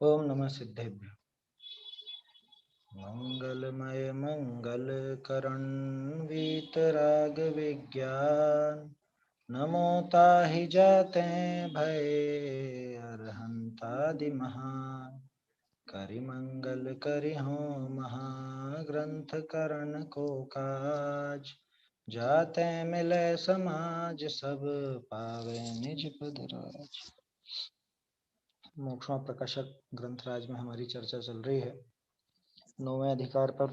ओम नमः सिद्धेभ्यो। मंगलमय मंगल करण वीतराग विज्ञान नमो ताहि जाते भय अरहंतादि महान करि मंगल करि हो महाग्रंथ करण को काज जाते मिले समाज सब पावे निज पद राज। मोक्षों प्रकाशक ग्रंथराज में हमारी चर्चा चल रही है। 9वें अधिकार पर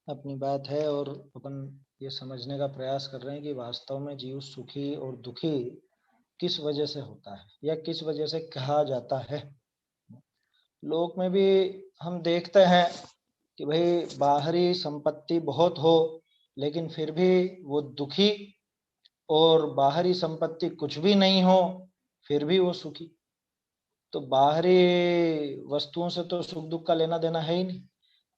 अपनी बात है और अपन ये समझने का प्रयास कर रहे हैं कि वास्तव में जीव सुखी और दुखी किस वजह से होता है या किस वजह से कहा जाता है। लोक में भी हम देखते हैं कि भाई बाहरी संपत्ति बहुत हो लेकिन फिर भी वो दुखी, और बाहरी संपत्ति कुछ भी नहीं हो फिर भी वो सुखी। तो बाहरी वस्तुओं से तो सुख दुख का लेना देना है ही नहीं।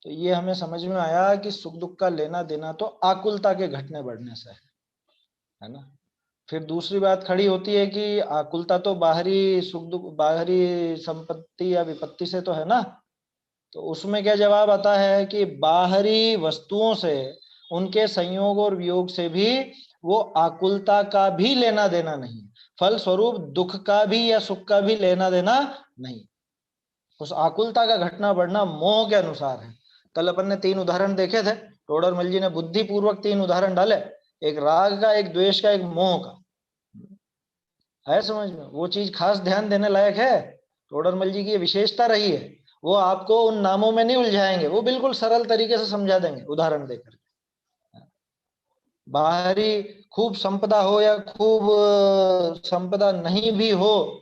तो ये हमें समझ में आया कि सुख दुख का लेना देना तो आकुलता के घटने बढ़ने से है ना। फिर दूसरी बात खड़ी होती है कि आकुलता तो बाहरी सुख दुख बाहरी संपत्ति या विपत्ति से तो है ना। तो उसमें क्या जवाब आता है कि बाहरी वस्तुओं से, उनके संयोग और वियोग से भी वो आकुलता का भी लेना देना नहीं, फल स्वरूप दुख का भी या सुख का भी लेना देना नहीं। उस आकुलता का घटना बढ़ना मोह के अनुसार है। कल अपन ने 3 उदाहरण देखे थे। टोडरमल जी ने बुद्धि पूर्वक 3 उदाहरण डाले, एक राग का, एक द्वेष का, एक मोह का। है समझ में? वो चीज खास ध्यान देने लायक है। टोडरमल जी की ये विशेषता रही है, वो आपको उन नामों में नहीं उलझाएंगे, वो बिल्कुल सरल तरीके से समझा देंगे उदाहरण देकर। बाहरी खूब संपदा हो या खूब संपदा नहीं भी हो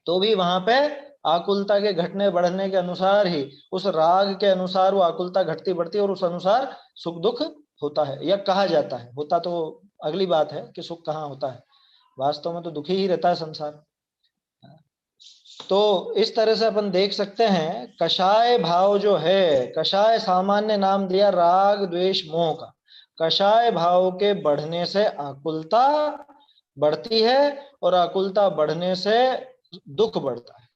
तो भी वहां पे आकुलता के घटने बढ़ने के अनुसार ही, उस राग के अनुसार वो आकुलता घटती बढ़ती और उस अनुसार सुख दुख होता है या कहा जाता है। होता तो अगली बात है कि सुख कहाँ होता है, वास्तव में तो दुखी ही रहता है संसार। तो इस तरह से अपन देख सकते हैं कषाय भाव जो है, कषाय सामान्य नाम दिया राग द्वेष मोह का। कषाय भाव के बढ़ने से आकुलता बढ़ती है और आकुलता बढ़ने से दुख बढ़ता है।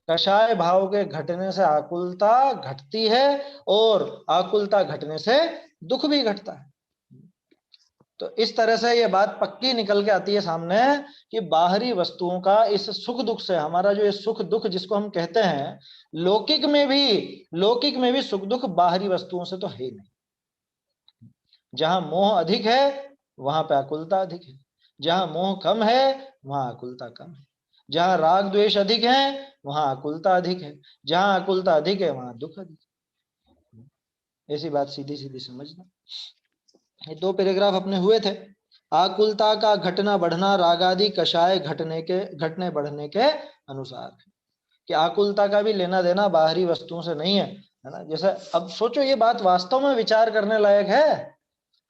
कषाय भाव के घटने से आकुलता घटती है और आकुलता घटने से दुख भी घटता है। तो इस तरह से ये बात पक्की निकल के आती है सामने कि बाहरी वस्तुओं का इस सुख दुख से, हमारा जो ये सुख दुख जिसको हम कहते हैं, लौकिक में भी सुख दुख बाहरी वस्तुओं से तो है ही नहीं। जहां मोह अधिक है वहां पे आकुलता अधिक है, जहां मोह कम है वहां आकुलता कम है, जहां राग द्वेष अधिक है वहां आकुलता अधिक है, जहां आकुलता अधिक है वहां दुख अधिक है। ऐसी बात सीधी सीधी समझना। ये 2 पैराग्राफ अपने हुए थे। आकुलता का घटना बढ़ना रागादि कषाय घटने बढ़ने के अनुसार है कि आकुलता का भी लेना देना बाहरी वस्तुओं से नहीं है ना। जैसे अब सोचो, ये बात वास्तव में विचार करने लायक है।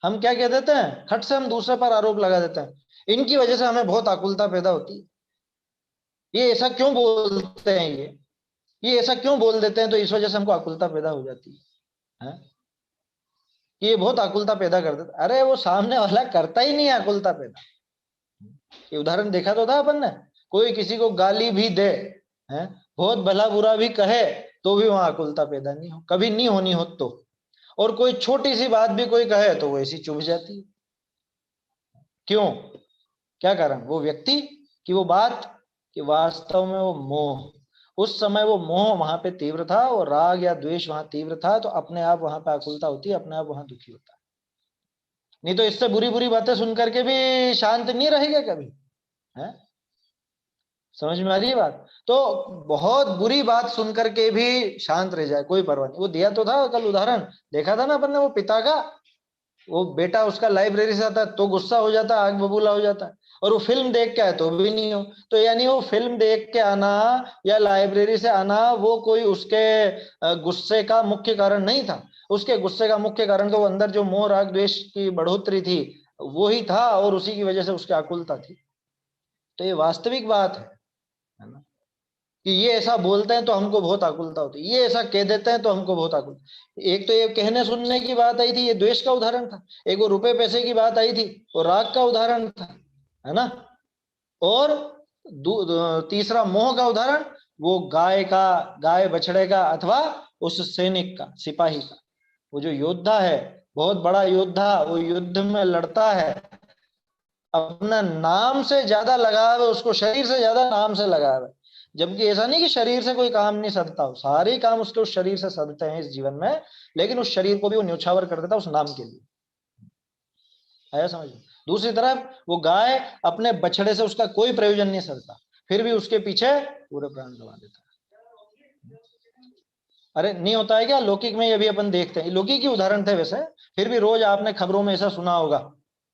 हम क्या कह देते हैं, खट से हम दूसरे पर आरोप लगा देते हैं, इनकी वजह से हमें बहुत आकुलता पैदा होती है, ये ऐसा क्यों बोलते हैं, ये ऐसा क्यों बोल देते हैं, तो इस वजह से हमको आकुलता पैदा हो जाती है। कि ये बहुत आकुलता पैदा कर देता। अरे वो सामने वाला करता ही नहीं आकुलता पैदा। ये उदाहरण देखा तो था अपन ने, कोई किसी को गाली भी दे, है, बहुत भला बुरा भी कहे, तो भी वहां आकुलता पैदा नहीं हो, कभी नहीं होनी हो तो। और कोई छोटी सी बात भी कोई कहे तो वो ऐसी चुभ जाती है। क्यों? क्या कारण? वो व्यक्ति कि वो बात, कि वास्तव में वो मोह, उस समय वो मोह वहां पे तीव्र था और राग या द्वेष वहां तीव्र था, तो अपने आप वहां पे आकुलता होती है, अपने आप वहां दुखी होता है। नहीं तो इससे बुरी बुरी बातें सुन करके भी शांत नहीं रहेगा कभी, है? समझ में आ रही है बात? तो बहुत बुरी बात सुन करके भी शांत रह जाए कोई परवाह नहीं। वो दिया तो था कल उदाहरण, देखा था ना अपन ने, वो पिता का, वो बेटा उसका लाइब्रेरी से आता है तो गुस्सा हो जाता है, आग बबूला हो जाता है, और वो फिल्म देख के आए तो भी नहीं हो। तो यानी वो फिल्म देख के आना या लाइब्रेरी से आना वो कोई उसके गुस्से का मुख्य कारण नहीं था। उसके गुस्से का मुख्य कारण तो वो अंदर जो मोह राग द्वेष की बढ़ोतरी थी वो ही था, और उसी की वजह से उसकी आकुलता थी। तो ये वास्तविक बात है ना, कि ये ऐसा बोलते हैं तो हमको बहुत आकुलता होती है, ये ऐसा कह देते हैं तो हमको बहुत आकुलता। एक तो ये कहने सुनने की बात आई थी, ये द्वेष का उदाहरण था। एक वो रुपए पैसे की बात आई थी, वो राग का उदाहरण था, है ना। और तीसरा मोह का उदाहरण, वो गाय बछड़े का अथवा उस सैनिक का, सिपाही का। वो जो योद्धा है, बहुत बड़ा योद्धा, वो युद्ध में लड़ता है, अपना नाम से ज्यादा लगाव है उसको, शरीर से ज्यादा नाम से लगाव है। जबकि ऐसा नहीं कि शरीर से कोई काम नहीं सदता हो, सारे काम उसके उस शरीर से सदते हैं इस जीवन में, लेकिन उस शरीर को भी वो न्यौछावर कर देता है उस नाम के लिए। आया समझ में? दूसरी तरफ वो गाय अपने बछड़े से उसका कोई प्रयोजन नहीं सदता, फिर भी उसके पीछे पूरे प्राण गंवा देता है। अरे नहीं होता है क्या लौकिक में? ये भी अपन देखते हैं, लौकिक ही उदाहरण थे वैसे, फिर भी रोज आपने खबरों में ऐसा सुना होगा,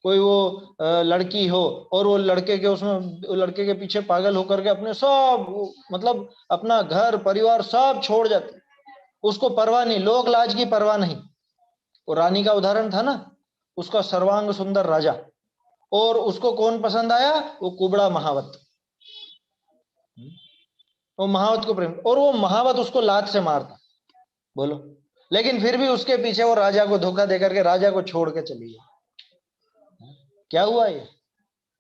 कोई वो लड़की हो और वो लड़के के उसमें लड़के के पीछे पागल होकर के अपने सब मतलब अपना घर परिवार सब छोड़ जाती, उसको परवाह नहीं, लोक लाज की परवाह नहीं। वो रानी का उदाहरण था ना, उसका सर्वांग सुंदर राजा, और उसको कौन पसंद आया? वो कुबड़ा महावत। वो महावत को प्रेम, और वो महावत उसको लात से मारता, बोलो, लेकिन फिर भी उसके पीछे वो राजा को धोखा देकर के राजा को छोड़ के चली गई। क्या हुआ ये?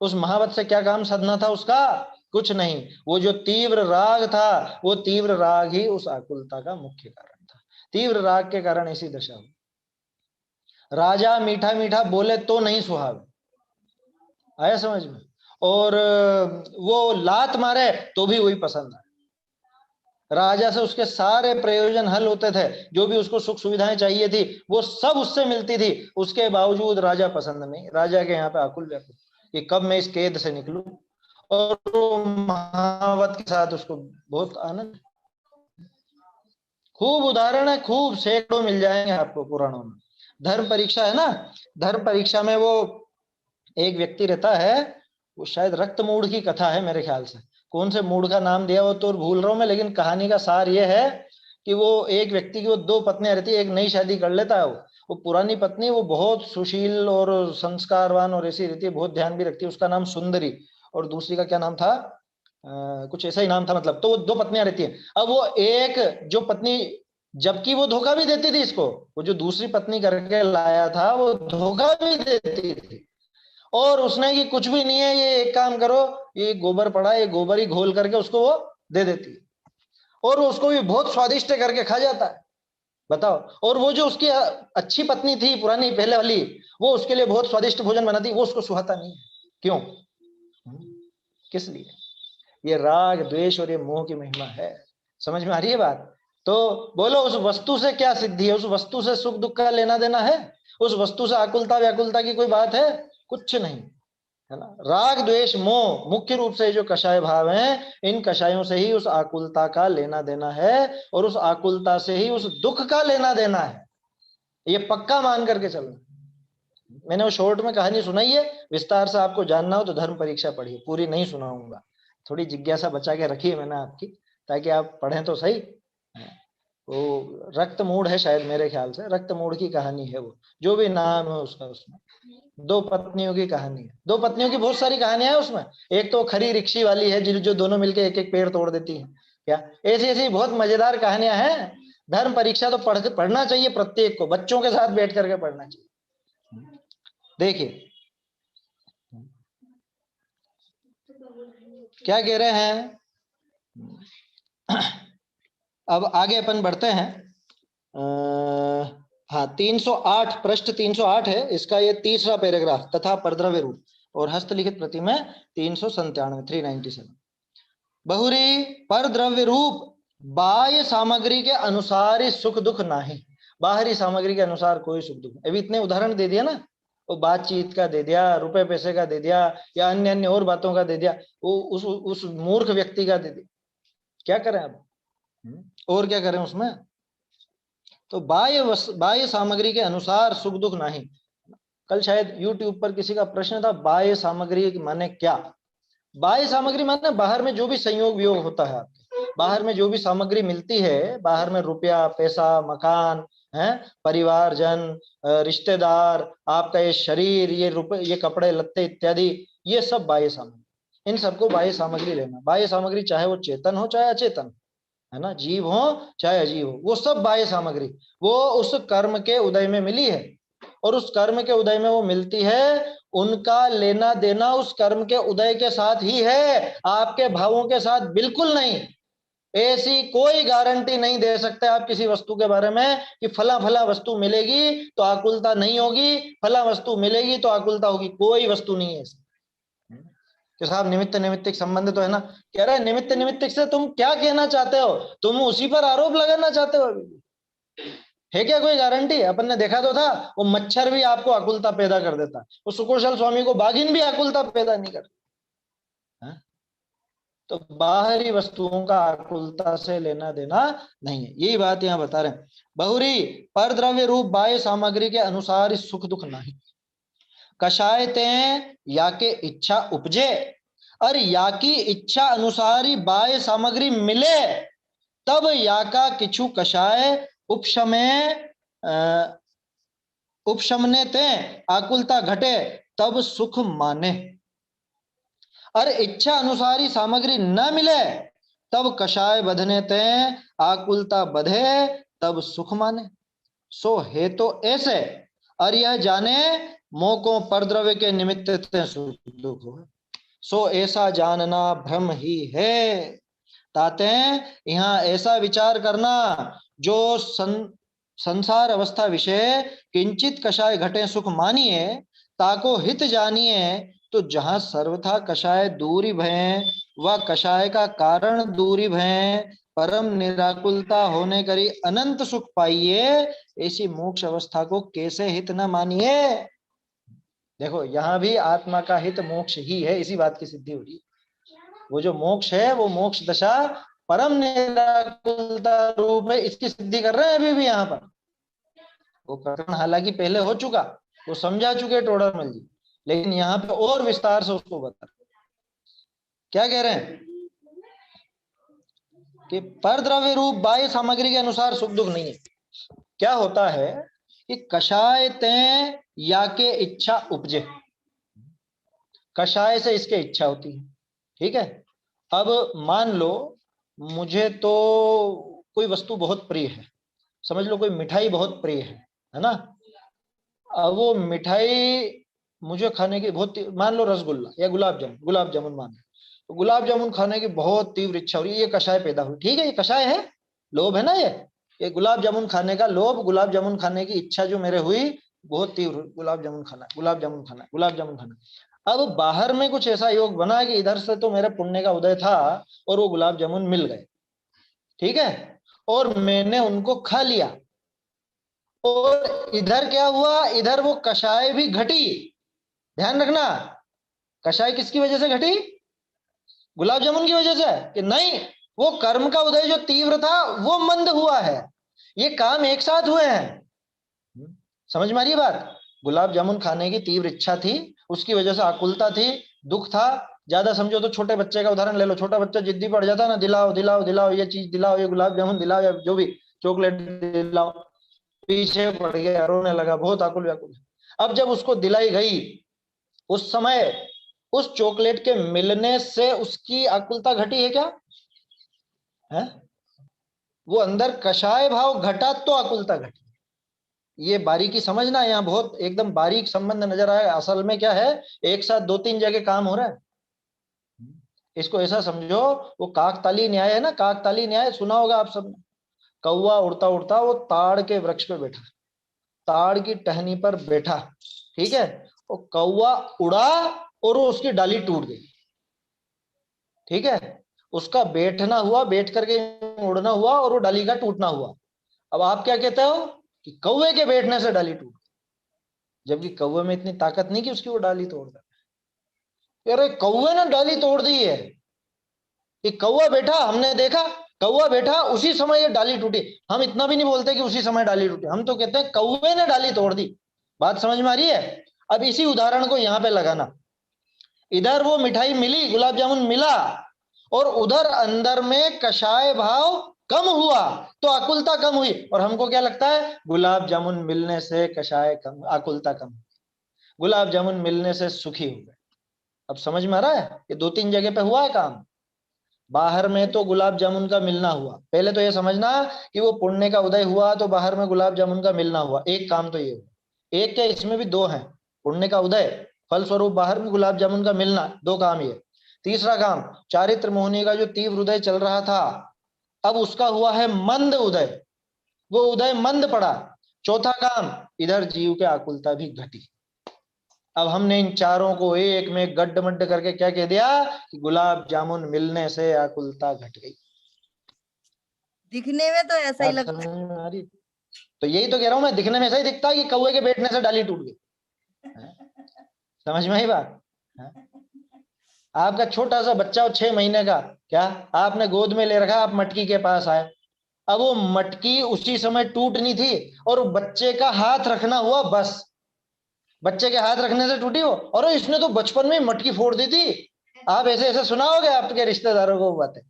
उस महावत से क्या काम साधना था उसका? कुछ नहीं। वो जो तीव्र राग था, वो तीव्र राग ही उस आकुलता का मुख्य कारण था। तीव्र राग के कारण ऐसी दशा हुई। राजा मीठा मीठा बोले तो नहीं सुहावे, आया समझ में? और वो लात मारे तो भी वही पसंद है। राजा से उसके सारे प्रयोजन हल होते थे, जो भी उसको सुख सुविधाएं चाहिए थी वो सब उससे मिलती थी, उसके बावजूद राजा पसंद नहीं। राजा के यहाँ पे आकुल व्याकुल कि कब मैं इस कैद से निकलूं। और वो महावत के साथ उसको बहुत आनंद। खूब उदाहरण है, खूब सैकड़ों मिल जाएंगे आपको पुराणों में। धर्म परीक्षा है ना, धर्म परीक्षा में वो एक व्यक्ति रहता है, वो शायद रक्त मूड की कथा है मेरे ख्याल से, कौन से मूड का नाम दिया वो तो भूल रहा हूं मैं, लेकिन कहानी का सार ये है कि वो एक व्यक्ति की वो दो पत्नियां रहती है, एक नई शादी कर लेता है वो पुरानी पत्नी वो बहुत सुशील और संस्कारवान और ऐसी रहती है, बहुत ध्यान भी रखती है, उसका नाम सुंदरी, और दूसरी का क्या नाम था? कुछ ऐसा ही नाम था मतलब। तो वो दो पत्नियां रहती है। अब वो एक जो पत्नी, जबकि वो धोखा भी देती थी इसको, वो जो दूसरी पत्नी करके लाया था वो धोखा भी देती थी, और उसने कि कुछ भी नहीं है, ये एक काम करो, ये गोबर पड़ा है, ये गोबर ही घोल करके उसको वो दे देती है, और वो उसको भी बहुत स्वादिष्ट करके खा जाता है, बताओ। और वो जो उसकी अच्छी पत्नी थी पुरानी पहले वाली, वो उसके लिए बहुत स्वादिष्ट भोजन बनाती, वो उसको सुहाता नहीं। क्यों? किस लिए? ये राग द्वेष और ये मोह की महिमा है। समझ में आ रही है बात? तो बोलो, उस वस्तु से क्या सिद्धि है? उस वस्तु से सुख दुख का लेना देना है? उस वस्तु से आकुलता व्याकुलता की कोई बात है? कुछ नहीं, है ना। राग द्वेष मोह मुख्य रूप से जो कषाय भाव हैं, इन कषायों से ही उस आकुलता का लेना देना है, और उस आकुलता से ही उस दुख का लेना देना है, ये पक्का मान करके चलना। मैंने वो शॉर्ट में कहानी सुनाई है, विस्तार से आपको जानना हो तो धर्म परीक्षा पढ़िए, पूरी नहीं सुनाऊंगा, थोड़ी जिज्ञासा बचा के रखी है मैंने आपकी, ताकि आप पढ़ें तो सही। वो रक्त मूड है शायद, मेरे ख्याल से रक्त मूड की कहानी है वो, जो भी नाम है उसका, उसमें दो पत्नियों की कहानी है। दो पत्नियों की बहुत सारी कहानियां हैं उसमें। एक तो खरी रिक्शी वाली है जो दोनों मिलके एक एक पेड़ तोड़ देती है, क्या ऐसी ऐसी बहुत मजेदार कहानियां हैं। धर्म परीक्षा तो पढ़ना चाहिए, प्रत्येक को बच्चों के साथ बैठ करके पढ़ना चाहिए। देखिए क्या कह रहे हैं, अब आगे अपन बढ़ते हैं। हाँ 308, पृष्ठ 308 है इसका, ये तीसरा पैराग्राफ, तथा परद्रव्य रूप और हस्तलिखित प्रति में 397, 397। बहुरी परद्रव्य रूप बाह्य सामग्री के अनुसार ही सुख दुख नाही, बाहरी सामग्री के अनुसार कोई सुख दुख। अभी इतने उदाहरण दे दिया ना, वो बातचीत का दे दिया, रुपए पैसे का दे दिया, या अन्य अन्य और बातों का दे दिया, वो उस मूर्ख व्यक्ति का दे दिया, क्या करें अब? और क्या करें उसमें? तो बाह्य सामग्री के अनुसार सुख दुख नहीं। कल शायद YouTube पर किसी का प्रश्न था, बाह्य सामग्री माने क्या? बाह्य सामग्री माने बाहर में जो भी संयोग वियोग होता है आपके, बाहर में जो भी सामग्री मिलती है, बाहर में रुपया पैसा मकान है, परिवार जन रिश्तेदार, आपका ये शरीर, ये रुपए ये कपड़े लत्ते इत्यादि, ये सब बाह्य सामग्री। इन सबको बाह्य सामग्री लेना। बाह्य सामग्री चाहे वो चेतन हो चाहे अचेतन, है ना, जीव हो चाहे अजीव हो, वो सब बाह्य सामग्री, वो उस कर्म के उदय में मिली है, और उस कर्म के उदय में वो मिलती है, उनका लेना देना उस कर्म के उदय के साथ ही है, आपके भावों के साथ बिल्कुल नहीं। ऐसी कोई गारंटी नहीं दे सकते आप किसी वस्तु के बारे में कि फला फला वस्तु मिलेगी तो आकुलता नहीं होगी, फला वस्तु मिलेगी तो आकुलता होगी। कोई वस्तु नहीं है ऐसी। कि साहब निमित्त निमित्तिक संबंध तो है ना। कह रहे निमित्त निमित्तिक से तुम क्या कहना चाहते हो? तुम उसी पर आरोप लगाना चाहते हो। अभी है क्या कोई गारंटी? अपन ने देखा तो था, वो मच्छर भी आपको आकुलता पैदा कर देता, वो सुकुशल स्वामी को बाघिन भी आकुलता पैदा नहीं करता। तो बाहरी वस्तुओं का आकुलता से लेना देना नहीं है, यही बात यहाँ बता रहे हैं। बहुरी पर द्रव्य रूप बाह्य सामग्री के अनुसार सुख दुख नहीं। कषायते या के इच्छा उपजे, और या की इच्छा अनुसार ही बाह्य सामग्री मिले तब या का किछु कषाय उपशमने ते आकुलता घटे तब सुख माने। और इच्छा अनुसारी सामग्री न मिले तब कषाय बधने ते आकुलता बधे तब सुख माने। सो है तो ऐसे, और यह जाने मोकों परद्रव्य के निमित्त ते सुख दुख हो। सो ऐसा जानना भ्रम ही है। ताते यहाँ ऐसा विचार करना जो संसार अवस्था विषय किंचित कषाय घटे सुख मानिए ताको हित जानिए। तो जहां सर्वथा कषाय दूरी भय व कषाय का कारण दूरी भय परम निराकुलता होने करी अनंत सुख पाइए, ऐसी मोक्ष अवस्था को कैसे हित न मानिए। देखो यहां भी आत्मा का हित मोक्ष ही है, इसी बात की सिद्धि हो रही। वो जो मोक्ष है वो मोक्ष दशा परम निराकुलता रूप है, इसकी सिद्धि कर रहे हैं अभी भी यहाँ पर। वो प्रकरण हालांकि पहले हो चुका, वो समझा चुके टोडरमल जी, लेकिन यहाँ पे और विस्तार से उसको बता क्या कह रहे हैं कि पर द्रव्य रूप बाह्य सामग्री के अनुसार सुख दुख नहीं है। क्या होता है कि कषाय ते या के इच्छा उपजे, कषाय से इसके इच्छा होती है, ठीक है। अब मान लो मुझे तो कोई वस्तु बहुत प्रिय है, समझ लो कोई मिठाई बहुत प्रिय है ना। अब वो मिठाई मुझे खाने की बहुत, मान लो रसगुल्ला या गुलाब जामुन मान लो, तो गुलाब जामुन खाने की बहुत तीव्र इच्छा हो रही है, ये कषाय पैदा हुई, ठीक है, ये कषाय है, लोभ है ना। ये गुलाब जामुन खाने का लोभ, गुलाब जामुन खाने की इच्छा जो मेरे हुई बहुत तीव्र, गुलाब जामुन खाना, गुलाब जामुन खाना, गुलाब जामुन खाना। अब बाहर में कुछ ऐसा योग बना कि इधर से तो मेरे पुण्य का उदय था और वो गुलाब जामुन मिल गए, ठीक है, और मैंने उनको खा लिया। और इधर क्या हुआ, इधर वो कषाय भी घटी। ध्यान रखना, कषाय किसकी वजह से घटी? गुलाब जामुन की वजह से कि नहीं, वो कर्म का उदय जो तीव्र था वो मंद हुआ है। ये काम एक साथ हुए हैं। समझ में आ रही है बात? गुलाब जामुन खाने की तीव्र इच्छा थी, उसकी वजह से आकुलता थी, दुख था। ज्यादा समझो तो छोटे बच्चे का उदाहरण ले लो, छोटा बच्चा जिद्दी पड़ जाता ना, दिलाओ दिलाओ दिलाओ, ये चीज दिलाओ, ये गुलाब जामुन दिलाओ, या जो भी चॉकलेट दिलाओ, पीछे पड़ गया, रोने लगा, बहुत आकुल व्याकुल। अब जब उसको दिलाई गई, उस समय उस चॉकलेट के मिलने से उसकी आकुलता घटी है क्या है? वो अंदर कषाय भाव घटा तो आकुलता घटी। ये बारीकी समझना, यहाँ बहुत एकदम बारीक संबंध नजर आएगा। असल में क्या है, एक साथ दो तीन जगह काम हो रहा है। इसको ऐसा समझो, वो काकताली न्याय है ना, काकताली न्याय सुना होगा आप सबने। कौवा उड़ता उड़ता वो ताड़ के वृक्ष पे बैठा, ताड़ की टहनी पर बैठा, ठीक है, वो कौवा उड़ा और वो उसकी डाली टूट गई, ठीक है, उसका बैठना हुआ, बैठ करके उड़ना हुआ और वो डाली का टूटना हुआ। अब आप क्या कहते हो कि कौवे के बैठने से डाली टूट, जबकि कौवे में इतनी ताकत नहीं कि उसकी वो डाली तोड़ दे। अरे कौवे ने डाली तोड़ दी है, कि कौवा बैठा, हमने देखा कौवा बैठा उसी समय ये डाली टूटी। हम इतना भी नहीं बोलते कि उसी समय डाली टूटी, हम तो कहते हैं कौवे ने डाली तोड़ दी। बात समझ में आ रही है? अब इसी उदाहरण को यहाँ पे लगाना, इधर वो मिठाई मिली, गुलाब जामुन मिला, और उधर अंदर में कषाय भाव कम हुआ तो आकुलता कम हुई। और हमको क्या लगता है, गुलाब जामुन मिलने से कषाय कम, आकुलता कम, गुलाब जामुन मिलने से सुखी हो गए। अब समझ में आ रहा है? ये दो तीन जगह पे हुआ है काम। बाहर में तो गुलाब जामुन का मिलना हुआ, पहले तो ये समझना कि वो पुण्य का उदय हुआ तो बाहर में गुलाब जामुन का मिलना हुआ, एक काम तो ये हुआ। एक क्या, इसमें भी दो हैं, पुण्य का उदय, फलस्वरूप बाहर में गुलाब जामुन का मिलना, दो काम ये। तीसरा काम, चारित्र मोहनी का जो तीव्र उदय चल रहा था, अब उसका हुआ है मंद उदय, वो उदय मंद पड़ा। चौथा काम, इधर जीव के आकुलता भी घटी। अब हमने इन चारों को एक में गड्ढ मड्ढ करके क्या कह दिया कि गुलाब जामुन मिलने से आकुलता घट गई। दिखने में तो ऐसा ही बात लगता समझ है। में आ रही? तो यही तो कह रहा हूं मैं, दिखने में ऐसा ही दिखता है कि कौवे के बैठने से डाली टूट गई। समझ में आई बात? आपका छोटा सा बच्चा हो 6 महीने का, क्या आपने गोद में ले रखा, आप मटकी के पास आए, अब वो मटकी उसी समय टूटनी थी और बच्चे का हाथ रखना हुआ, बस बच्चे के हाथ रखने से टूटी हो। और इसने तो बचपन में मटकी फोड़ दी थी। आप ऐसे ऐसे सुना होगे आपके रिश्तेदारों को बातें,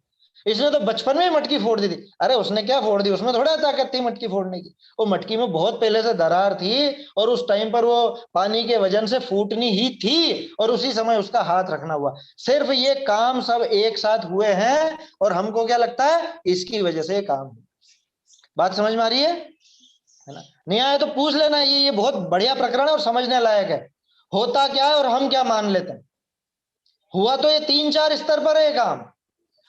इसने तो बचपन में मटकी फोड़ दी थी। अरे उसने क्या फोड़ दी, उसमें थोड़ा ताकत थी मटकी फोड़ने की, वो मटकी में बहुत पहले से दरार थी और उस टाइम पर वो पानी के वजन से फूटनी ही थी और उसी समय उसका हाथ रखना हुआ। सिर्फ ये काम सब एक साथ हुए हैं और हमको क्या लगता है इसकी वजह से काम हुआ। बात समझ में आ रही है ना? नहीं आए तो पूछ लेना, ये बहुत बढ़िया प्रकरण है और समझने लायक है। होता क्या है और हम क्या मान लेते हैं। हुआ तो ये 3-4 स्तर पर है काम।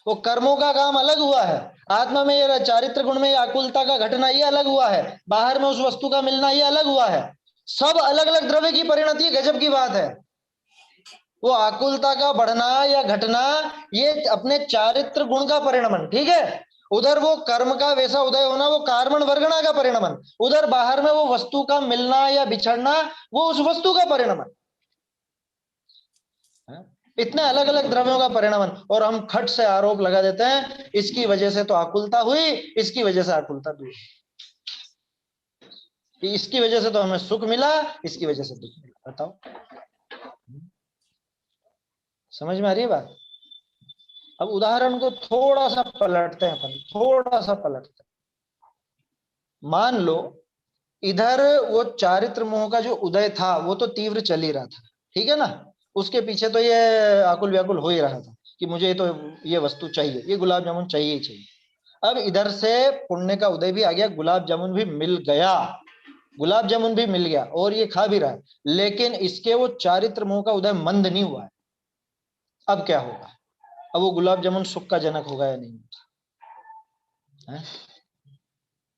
वो कर्मों का काम अलग हुआ है, आत्मा में ये चारित्र गुण में आकुलता का घटना ये अलग हुआ है, बाहर में उस वस्तु का मिलना ये अलग हुआ है। सब अलग अलग द्रव्य की परिणति, गजब की बात है। वो आकुलता का बढ़ना या घटना ये अपने चारित्र गुण का परिणमन, ठीक है। उधर वो कर्म का वैसा उदय होना वो कार्मण वर्गणा का परिणमन, उधर बाहर में वो वस्तु का मिलना या बिछड़ना वो उस वस्तु का परिणमन। इतने अलग अलग द्रव्यों का परिणमन, और हम खट से आरोप लगा देते हैं इसकी वजह से तो आकुलता हुई, इसकी वजह से आकुलता दूर, इसकी वजह से तो हमें सुख मिला, इसकी वजह से दुख मिला। बताओ समझ में आ रही है बात? अब उदाहरण को थोड़ा सा पलटते हैं अपन, थोड़ा सा पलटते हैं। मान लो इधर वो चारित्र मोह का जो उदय था वो तो तीव्र चल ही रहा था, ठीक है ना। उसके पीछे तो ये आकुल व्याकुल हो ही रहा था कि मुझे तो ये वस्तु चाहिए, ये गुलाब जामुन चाहिए ही चाहिए। अब इधर से पुण्य का उदय भी आ गया, गुलाब जामुन भी मिल गया, गुलाब जामुन भी मिल गया और ये खा भी रहा है, लेकिन इसके वो चारित्र मोह का उदय मंद नहीं हुआ है। अब क्या होगा? अब वो गुलाब जामुन सुख का जनक होगा या नहीं है?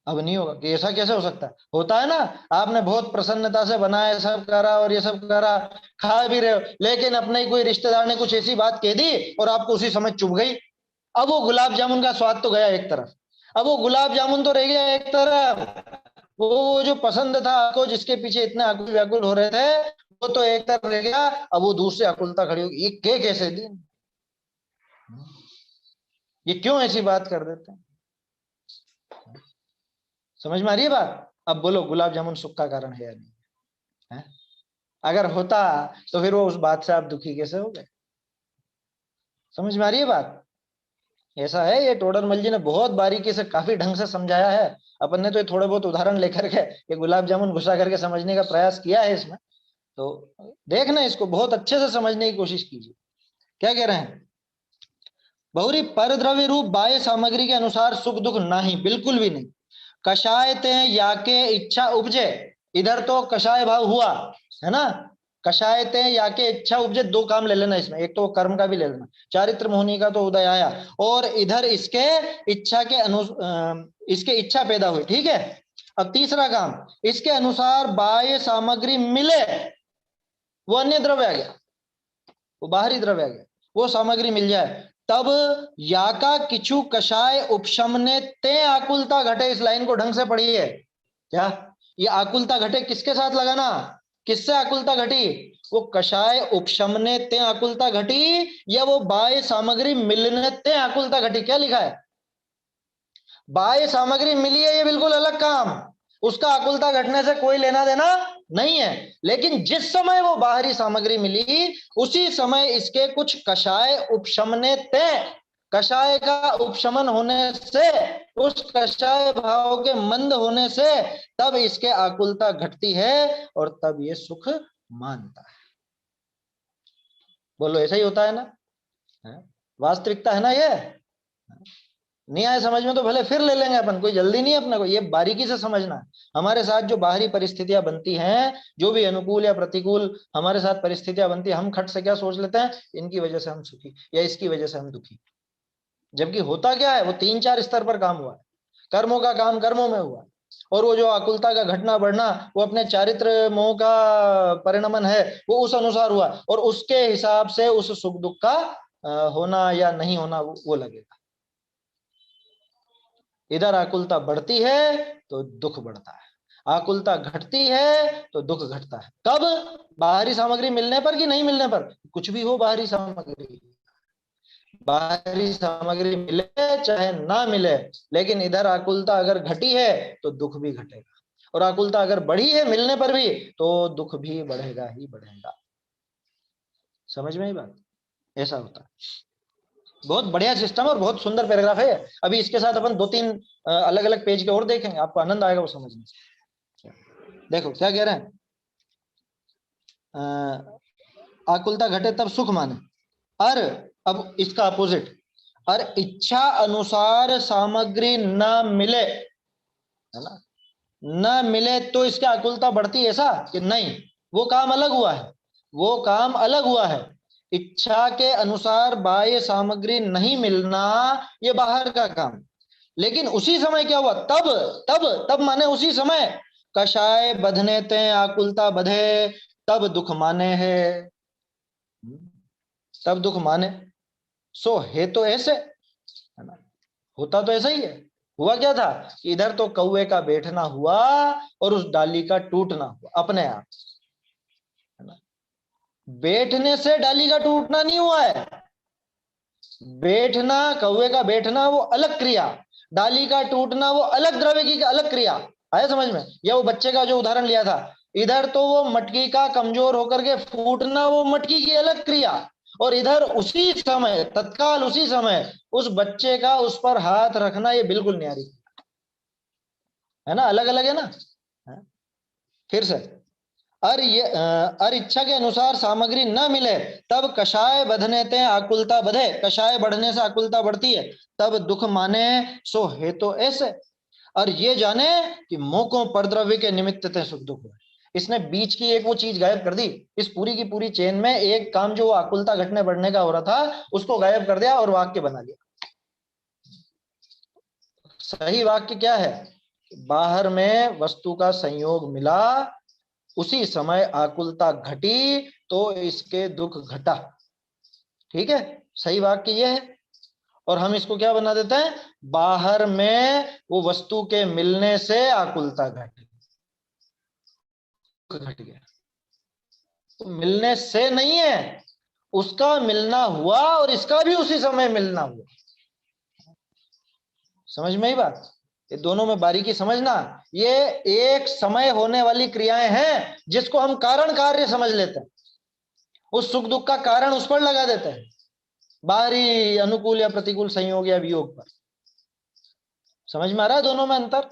अब नहीं होगा। कि ऐसा कैसे हो सकता है? होता है ना, आपने बहुत प्रसन्नता से बनाया, सब करा और ये सब करा, खा भी रहे हो, लेकिन अपने ही कोई रिश्तेदार ने कुछ ऐसी बात कह दी और आपको उसी समय चुभ गई। अब वो गुलाब जामुन का स्वाद तो गया एक तरफ, अब वो गुलाब जामुन तो रह गया एक तरफ, वो जो पसंद था आपको, जिसके पीछे इतने आकुल व्याकुल हो रहे थे, वो तो एक तरफ रह गया। अब वो दूसरी आकुलता खड़ी होगी, ये कैसे दिन, ये क्यों ऐसी बात कर देते हैं? समझ में आ रही है बात? अब बोलो गुलाब जामुन सुख का कारण है या नहीं है? अगर होता तो फिर वो उस बात से आप दुखी कैसे हो गए? समझ में आ रही है बात? ऐसा है, ये टोडरमल जी ने बहुत बारीकी से काफी ढंग से समझाया है। अपन ने तो ये थोड़े बहुत उदाहरण लेकर के ये गुलाब जामुन घुसा करके समझने का प्रयास किया है इसमें, तो देखना इसको बहुत अच्छे से समझने की कोशिश कीजिए। क्या कह रहे हैं? बहुरी परद्रव्य रूप बाह्य सामग्री के अनुसार सुख दुख नहीं, बिल्कुल भी नहीं। कषाय ते या के इच्छा उपजे, इधर तो कषाय भाव हुआ है ना, कषाय ते या के इच्छा उपजे, दो काम ले लेना इसमें, एक तो कर्म का भी ले लेना, चारित्र मोहनी का तो उदय आया और इधर इसके इच्छा के इसके इच्छा पैदा हुई, ठीक है। अब तीसरा काम, इसके अनुसार बाह्य सामग्री मिले, वो अन्य द्रव्य आ गया, वो बाहरी द्रव्य आ गया, वो सामग्री मिल जाए, तब या का किछु कषाय उपशमने ते आकुलता घटे। इस लाइन को ढंग से पढ़िए, क्या ये आकुलता घटे किसके साथ लगाना, किससे आकुलता घटी? वो कषाय उपशमने ते आकुलता घटी या वो बाह्य सामग्री मिलने ते आकुलता घटी? क्या लिखा है? बाह्य सामग्री मिली है ये बिल्कुल अलग काम, उसका आकुलता घटने से कोई लेना देना नहीं है, लेकिन जिस समय वो बाहरी सामग्री मिली उसी समय इसके कुछ कषाय उपशमने ते, कषाय का उपशमन होने से, उस कषाय भाव के मंद होने से तब इसके आकुलता घटती है और तब ये सुख मानता है। बोलो ऐसा ही होता है ना? वास्तविकता है ना ये? नहीं आए समझ में तो भले फिर ले लेंगे अपन, कोई जल्दी नहीं है अपने को, ये बारीकी से समझना है। हमारे साथ जो बाहरी परिस्थितियां बनती हैं, जो भी अनुकूल या प्रतिकूल हमारे साथ परिस्थितियां बनती है, हम खट से क्या सोच लेते हैं, इनकी वजह से हम सुखी या इसकी वजह से हम दुखी। जबकि होता क्या है, वो 3-4 स्तर पर काम हुआ है। कर्मों का काम कर्मों में हुआ, और वो जो आकुलता का घटना बढ़ना वो अपने चारित्र मोह का परिणमन है, वो उस अनुसार हुआ, और उसके हिसाब से उस सुख दुख का होना या नहीं होना वो लगेगा। इधर आकुलता बढ़ती है तो दुख बढ़ता है, आकुलता घटती है तो दुख घटता है। कब? बाहरी सामग्री मिलने पर कि नहीं मिलने पर, कुछ भी हो बाहरी सामग्री, बाहरी सामग्री मिले चाहे ना मिले, लेकिन इधर आकुलता अगर घटी है तो दुख भी घटेगा, और आकुलता अगर बढ़ी है मिलने पर भी तो दुख भी बढ़ेगा ही बढ़ेगा। समझ में ही बात, ऐसा होता है। बहुत बढ़िया सिस्टम और बहुत सुंदर पैराग्राफ है। अभी इसके साथ अपन 2-3 अलग अलग पेज के और देखेंगे, आपको आनंद आएगा वो समझने से। देखो क्या कह रहे हैं, आकुलता घटे तब सुख माने, और अब इसका अपोजिट, और इच्छा अनुसार सामग्री न मिले, है ना, न मिले तो इसकी आकुलता बढ़ती, ऐसा कि नहीं, वो काम अलग हुआ है, वो काम अलग हुआ है। इच्छा के अनुसार बाह्य सामग्री नहीं मिलना ये बाहर का काम, लेकिन उसी समय क्या हुआ, तब तब तब माने उसी समय, कषाय बधने ते आकुलता बधे, तब दुख माने है, तब दुख माने। सो है तो ऐसे, है ना, होता तो ऐसा ही है। हुआ क्या था, इधर तो कौवे का बैठना हुआ और उस डाली का टूटना हुआ अपने आप, है ना। बैठने से डाली का टूटना नहीं हुआ है, बैठना, कौवे का बैठना वो अलग क्रिया, डाली का टूटना वो अलग द्रव्य की अलग क्रिया। आया समझ में? या वो बच्चे का जो उदाहरण लिया था, इधर तो वो मटकी का कमजोर होकर के फूटना वो मटकी की अलग क्रिया, और इधर उसी समय, तत्काल उसी समय उस बच्चे का उस पर हाथ रखना ये बिल्कुल न्यारी, है ना, अलग अलग है ना। फिर से, और इच्छा के अनुसार सामग्री न मिले तब कषाय बधने ते आकुलता बधे, कषाय बढ़ने से आकुलता बढ़ती है, तब दुख माने सो है तो ऐसे, और ये जाने कि मोको परद्रव्य के निमित्त ते सुख दुख हुए। इसने बीच की एक वो चीज गायब कर दी, इस पूरी की पूरी चेन में एक काम जो आकुलता घटने बढ़ने का हो रहा था उसको गायब कर दिया और वाक्य बना दिया। सही वाक्य क्या है, बाहर में वस्तु का संयोग मिला, उसी समय आकुलता घटी तो इसके दुख घटा। ठीक है, सही वाक्य ये है। और हम इसको क्या बना देते हैं, बाहर में वो वस्तु के मिलने से आकुलता घटी, घट गया, तो मिलने से नहीं है, उसका मिलना हुआ और इसका भी उसी समय मिलना हुआ। समझ में ही बात, ये दोनों में बारीकी समझना। ये एक समय होने वाली क्रियाएं हैं जिसको हम कारण कार्य समझ लेते हैं, उस सुख दुख का कारण उस पर लगा देते हैं, बाहरी अनुकूल या प्रतिकूल संयोग या वियोग पर। समझ में आ रहा है दोनों में अंतर?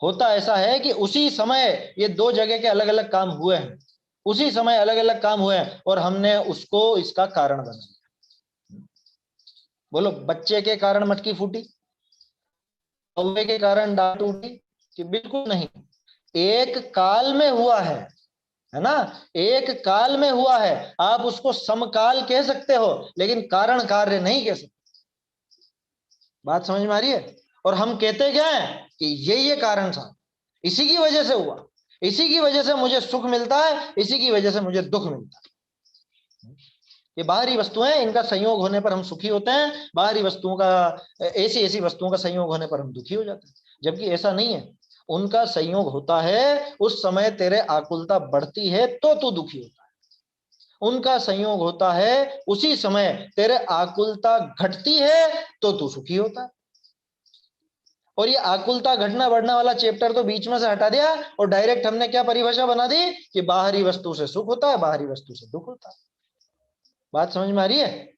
होता ऐसा है कि उसी समय ये दो जगह के अलग अलग काम हुए हैं, उसी समय अलग अलग काम हुए हैं और हमने उसको इसका कारण बना दिया। बोलो, बच्चे के कारण मटकी फूटी, कौवे के कारण डाल टूटी, कि बिल्कुल नहीं, एक काल में हुआ है ना, एक काल में हुआ है। आप उसको समकाल कह सकते हो लेकिन कारण कार्य नहीं कह सकते। बात समझ में आ रही है? और हम कहते क्या है कि ये कारण था, इसी की वजह से हुआ, इसी की वजह से मुझे सुख मिलता है, इसी की वजह से मुझे दुख मिलता है। ये बाहरी वस्तुएं, इनका संयोग होने पर हम सुखी होते हैं, बाहरी वस्तुओं का, ऐसी ऐसी वस्तुओं का संयोग होने पर हम दुखी हो जाते हैं। जबकि ऐसा नहीं है, उनका संयोग होता है उस समय तेरे आकुलता बढ़ती है तो तू दुखी होता है, उनका संयोग होता है उसी समय तेरे आकुलता घटती है तो तू सुखी होता है। और ये आकुलता घटना बढ़ना वाला चैप्टर तो बीच में से हटा दिया और डायरेक्ट हमने क्या परिभाषा बना दी कि बाहरी वस्तु से सुख होता है, बाहरी वस्तु से दुख होता है। बात समझ में आ रही है?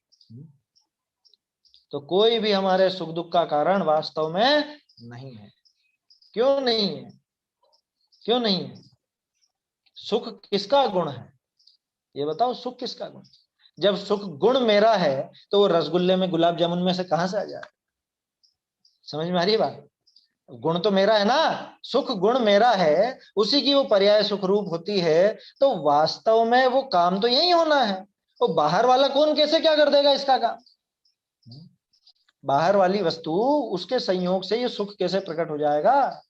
तो कोई भी हमारे सुख दुख का कारण वास्तव में नहीं है। क्यों नहीं है? क्यों नहीं है? सुख किसका गुण है ये बताओ, सुख किसका गुण? जब सुख गुण मेरा है तो वो रसगुल्ले में गुलाब जामुन में से कहां से आ जाए? समझ में आ रही है बात? गुण तो मेरा है ना, सुख गुण मेरा है, उसी की वो पर्याय सुख रूप होती है, तो वास्तव में वो काम तो यही होना है। वो बाहर वाला कौन कैसे क्या कर देगा इसका काम? बाहर वाली वस्तु, उसके संयोग से ये सुख कैसे प्रकट हो जाएगा?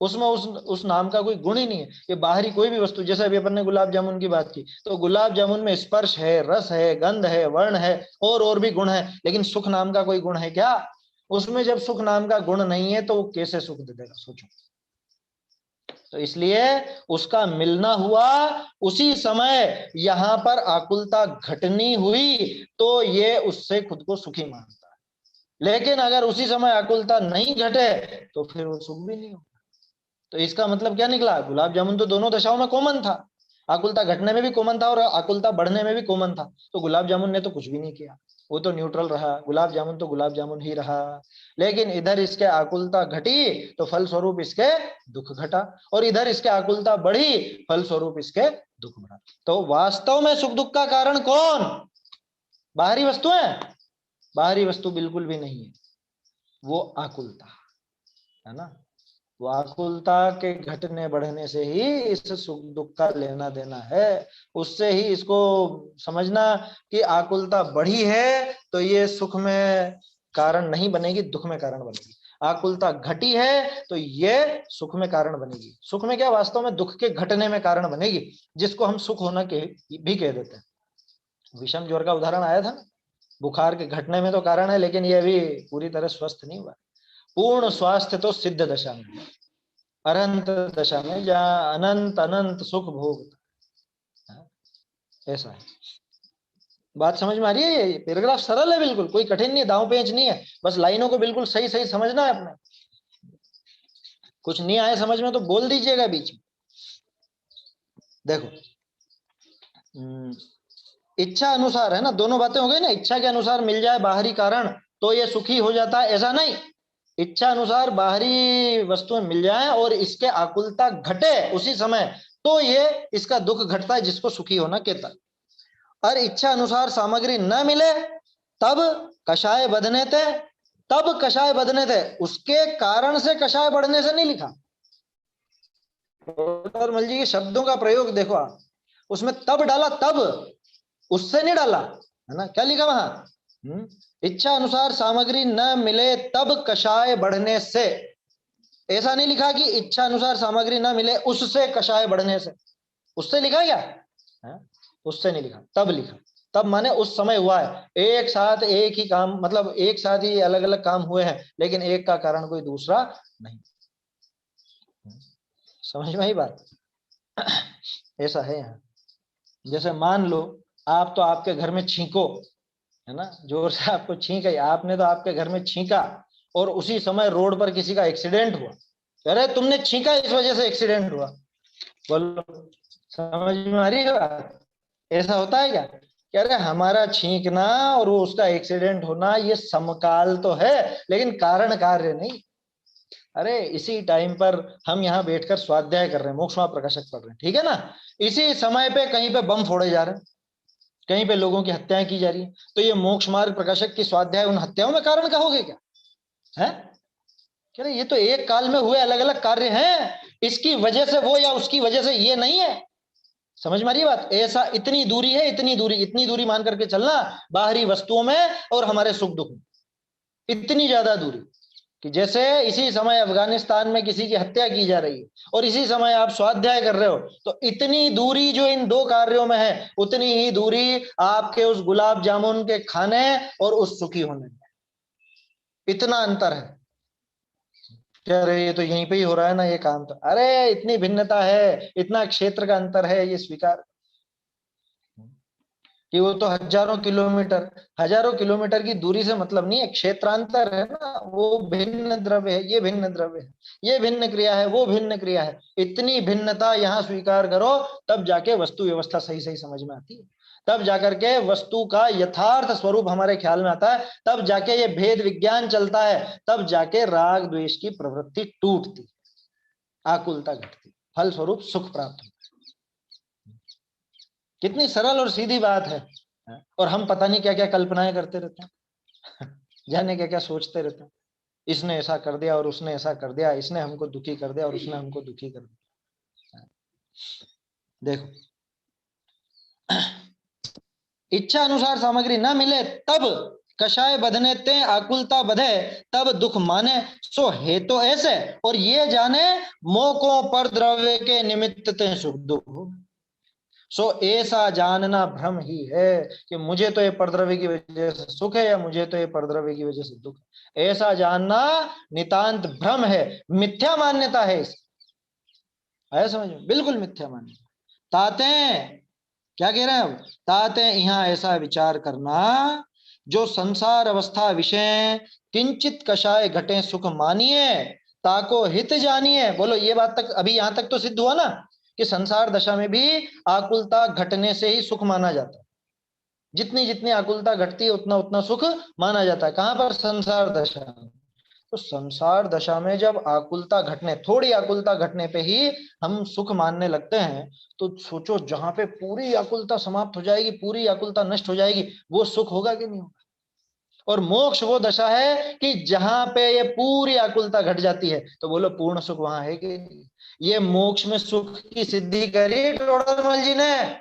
उसमें उस नाम का कोई गुण ही नहीं है। ये बाहरी कोई भी वस्तु, जैसे अभी अपन ने गुलाब जामुन की बात की, तो गुलाब जामुन में स्पर्श है, रस है, गंध है, वर्ण है, और भी गुण है, लेकिन सुख नाम का कोई गुण है क्या? उसमें जब सुख नाम का गुण नहीं है तो वो कैसे सुख दे देगा, सोचो। तो इसलिए उसका मिलना हुआ, उसी समय यहां पर आकुलता घटनी हुई, तो ये उससे खुद को सुखी मानता है। लेकिन अगर उसी समय आकुलता नहीं घटे तो फिर वो सुख भी नहीं होगा। तो इसका मतलब क्या निकला? गुलाब जामुन तो दोनों दशाओं में कॉमन था, आकुलता घटने में भी कॉमन था और आकुलता बढ़ने में भी कॉमन था। तो गुलाब जामुन ने तो कुछ भी नहीं किया, वो तो न्यूट्रल रहा, गुलाब जामुन तो गुलाब जामुन ही रहा। लेकिन इधर इसके आकुलता घटी तो फल स्वरूप इसके दुख घटा, और इधर इसके आकुलता बढ़ी, फल स्वरूप इसके दुख बढ़ा। तो वास्तव में सुख दुख का कारण कौन? बाहरी वस्तु है? बाहरी वस्तु बिल्कुल भी नहीं है, वो आकुलता है ना। वो आकुलता के घटने बढ़ने से ही इस सुख दुख का लेना देना है। उससे ही इसको समझना कि आकुलता बढ़ी है तो ये सुख में कारण नहीं बनेगी, दुख में कारण बनेगी। आकुलता घटी है तो ये सुख में कारण बनेगी, सुख में क्या, वास्तव में दुख के घटने में कारण बनेगी, जिसको हम सुख होना के भी कह देते हैं। विषम ज्वर का उदाहरण आया था ना, बुखार के घटने में तो कारण है, लेकिन ये अभी पूरी तरह स्वस्थ नहीं हुआ। पूर्ण स्वास्थ्य तो सिद्ध दशा में, अनंत दशा में, जहाँ अनंत अनंत सुख भोगता है, ऐसा है। बात समझ में आ रही है? ये पैराग्राफ सरल है, बिल्कुल कोई कठिन नहीं है, दांव पेंच नहीं है, बस लाइनों को बिल्कुल सही सही समझना है अपने। कुछ नहीं आए समझ में तो बोल दीजिएगा बीच में। देखो, इच्छा अनुसार है ना, दोनों बातें हो गई ना। इच्छा के अनुसार मिल जाए बाहरी कारण तो ये सुखी हो जाता है, ऐसा नहीं। इच्छा अनुसार बाहरी वस्तुएं मिल जाए और इसके आकुलता घटे उसी समय, तो ये इसका दुख घटता है, जिसको सुखी होना कहता है। और इच्छा अनुसार सामग्री न मिले तब कषाय बदने थे, तब कषाय बदने थे, उसके कारण से कषाय बढ़ने से नहीं लिखा। मल जी के शब्दों का प्रयोग देखो आप, उसमें तब डाला, तब, उससे नहीं डाला, है ना। क्या लिखा वहां? इच्छा अनुसार सामग्री न मिले तब कषाय बढ़ने से। ऐसा नहीं लिखा कि इच्छा अनुसार सामग्री न मिले उससे कषाय बढ़ने से। उससे लिखा क्या है? उससे नहीं लिखा, तब लिखा। तब माने उस समय हुआ है, एक साथ एक ही काम, मतलब एक साथ ही अलग अलग काम हुए हैं, लेकिन एक का कारण कोई दूसरा नहीं। समझ में आई बात? ऐसा है यहाँ। जैसे मान लो आप तो आपके घर में छींको, है ना, जोर से आपको छींक आई, आपने तो आपके घर में छींका और उसी समय रोड पर किसी का एक्सीडेंट हुआ। अरे तुमने छींका इस वजह से एक्सीडेंट हुआ, बोलो समझ में आ रही है बात? ऐसा होता है क्या? कह रहे हमारा छींकना और वो उसका एक्सीडेंट होना ये समकाल तो है, लेकिन कारण कार्य नहीं। अरे इसी टाइम पर हम यहाँ बैठकर स्वाध्याय कर रहे हैं, मोक्ष प्रकाशक पढ़ रहे हैं, ठीक है ना। इसी समय पे कहीं पे बम फोड़े जा रहे हैं, कहीं पे लोगों की हत्याएं की जा रही है, तो ये मोक्ष मार्ग प्रकाशक की स्वाध्याय उन हत्याओं में कारण कहोगे क्या? है कह रहे ये तो एक काल में हुए अलग अलग कार्य हैं, इसकी वजह से वो या उसकी वजह से ये नहीं है। समझ में आ रही है बात? ऐसा इतनी दूरी है, इतनी दूरी मान करके चलना बाहरी वस्तुओं में और हमारे सुख दुख में, इतनी ज्यादा दूरी कि जैसे इसी समय अफगानिस्तान में किसी की हत्या की जा रही है और इसी समय आप स्वाध्याय कर रहे हो, तो इतनी दूरी जो इन दो कार्यों में है, उतनी ही दूरी आपके उस गुलाब जामुन के खाने और उस सुखी होने में, इतना अंतर है। कह रहे ये तो यहीं पे ही हो रहा है ना ये काम, तो अरे इतनी भिन्नता है, इतना क्षेत्र का अंतर है, ये स्वीकार कि वो तो हजारों किलोमीटर की दूरी से मतलब नहीं है, क्षेत्रांतर है ना। वो भिन्न द्रव्य है, ये भिन्न द्रव्य है, ये भिन्न क्रिया है, वो भिन्न क्रिया है। इतनी भिन्नता यहाँ स्वीकार करो, तब जाके वस्तु व्यवस्था सही सही समझ में आती है, तब जाकर के वस्तु का यथार्थ स्वरूप हमारे ख्याल में आता है, तब जाके ये भेद विज्ञान चलता है, तब जाके राग द्वेष की प्रवृत्ति टूटती, आकुलता घटती, फल स्वरूप सुख प्राप्त। कितनी सरल और सीधी बात है, और हम पता नहीं क्या क्या कल्पनाएं करते रहते हैं, जाने क्या क्या सोचते रहते हैं। इसने ऐसा कर दिया और उसने ऐसा कर दिया, इसने हमको दुखी कर दिया और उसने हमको दुखी कर दिया। देखो, इच्छा अनुसार सामग्री ना मिले तब कषाय बधने ते आकुलता बधे, तब दुख माने सो हे तो ऐसे, और ये जाने मोकों पर द्रव्य के निमित्त ते सुख दुख हो। सो ऐसा जानना भ्रम ही है कि मुझे तो ये परद्रव्य की वजह से सुख है या मुझे तो ये परद्रव्य की वजह से दुख है। ऐसा जानना नितांत भ्रम है, मिथ्या मान्यता है इस, है समझ में, बिल्कुल मिथ्या मान्यता। ताते क्या कह रहे हैं अब, ताते यहाँ ऐसा विचार करना, जो संसार अवस्था विषय किंचित कषाय घटे सुख मानिए, ताको हित जानिए। बोलो ये बात तक, अभी यहां तक तो सिद्ध हुआ ना कि संसार दशा में भी आकुलता घटने से ही सुख माना जाता है। जितनी जितनी आकुलता घटती है उतना उतना सुख माना जाता है। कहां पर, संसार दशा में। तो संसार दशा में जब आकुलता घटने, थोड़ी आकुलता घटने पे ही हम सुख मानने लगते हैं, तो सोचो जहां पे पूरी आकुलता समाप्त हो जाएगी, पूरी आकुलता नष्ट हो जाएगी, वो सुख होगा कि नहीं होगा। और मोक्ष वो दशा है कि जहां पे ये पूरी आकुलता घट जाती है, तो बोलो पूर्ण सुख वहां है कि नहीं। ये मोक्ष में सुख की सिद्धि करी टोडरमल जी ने।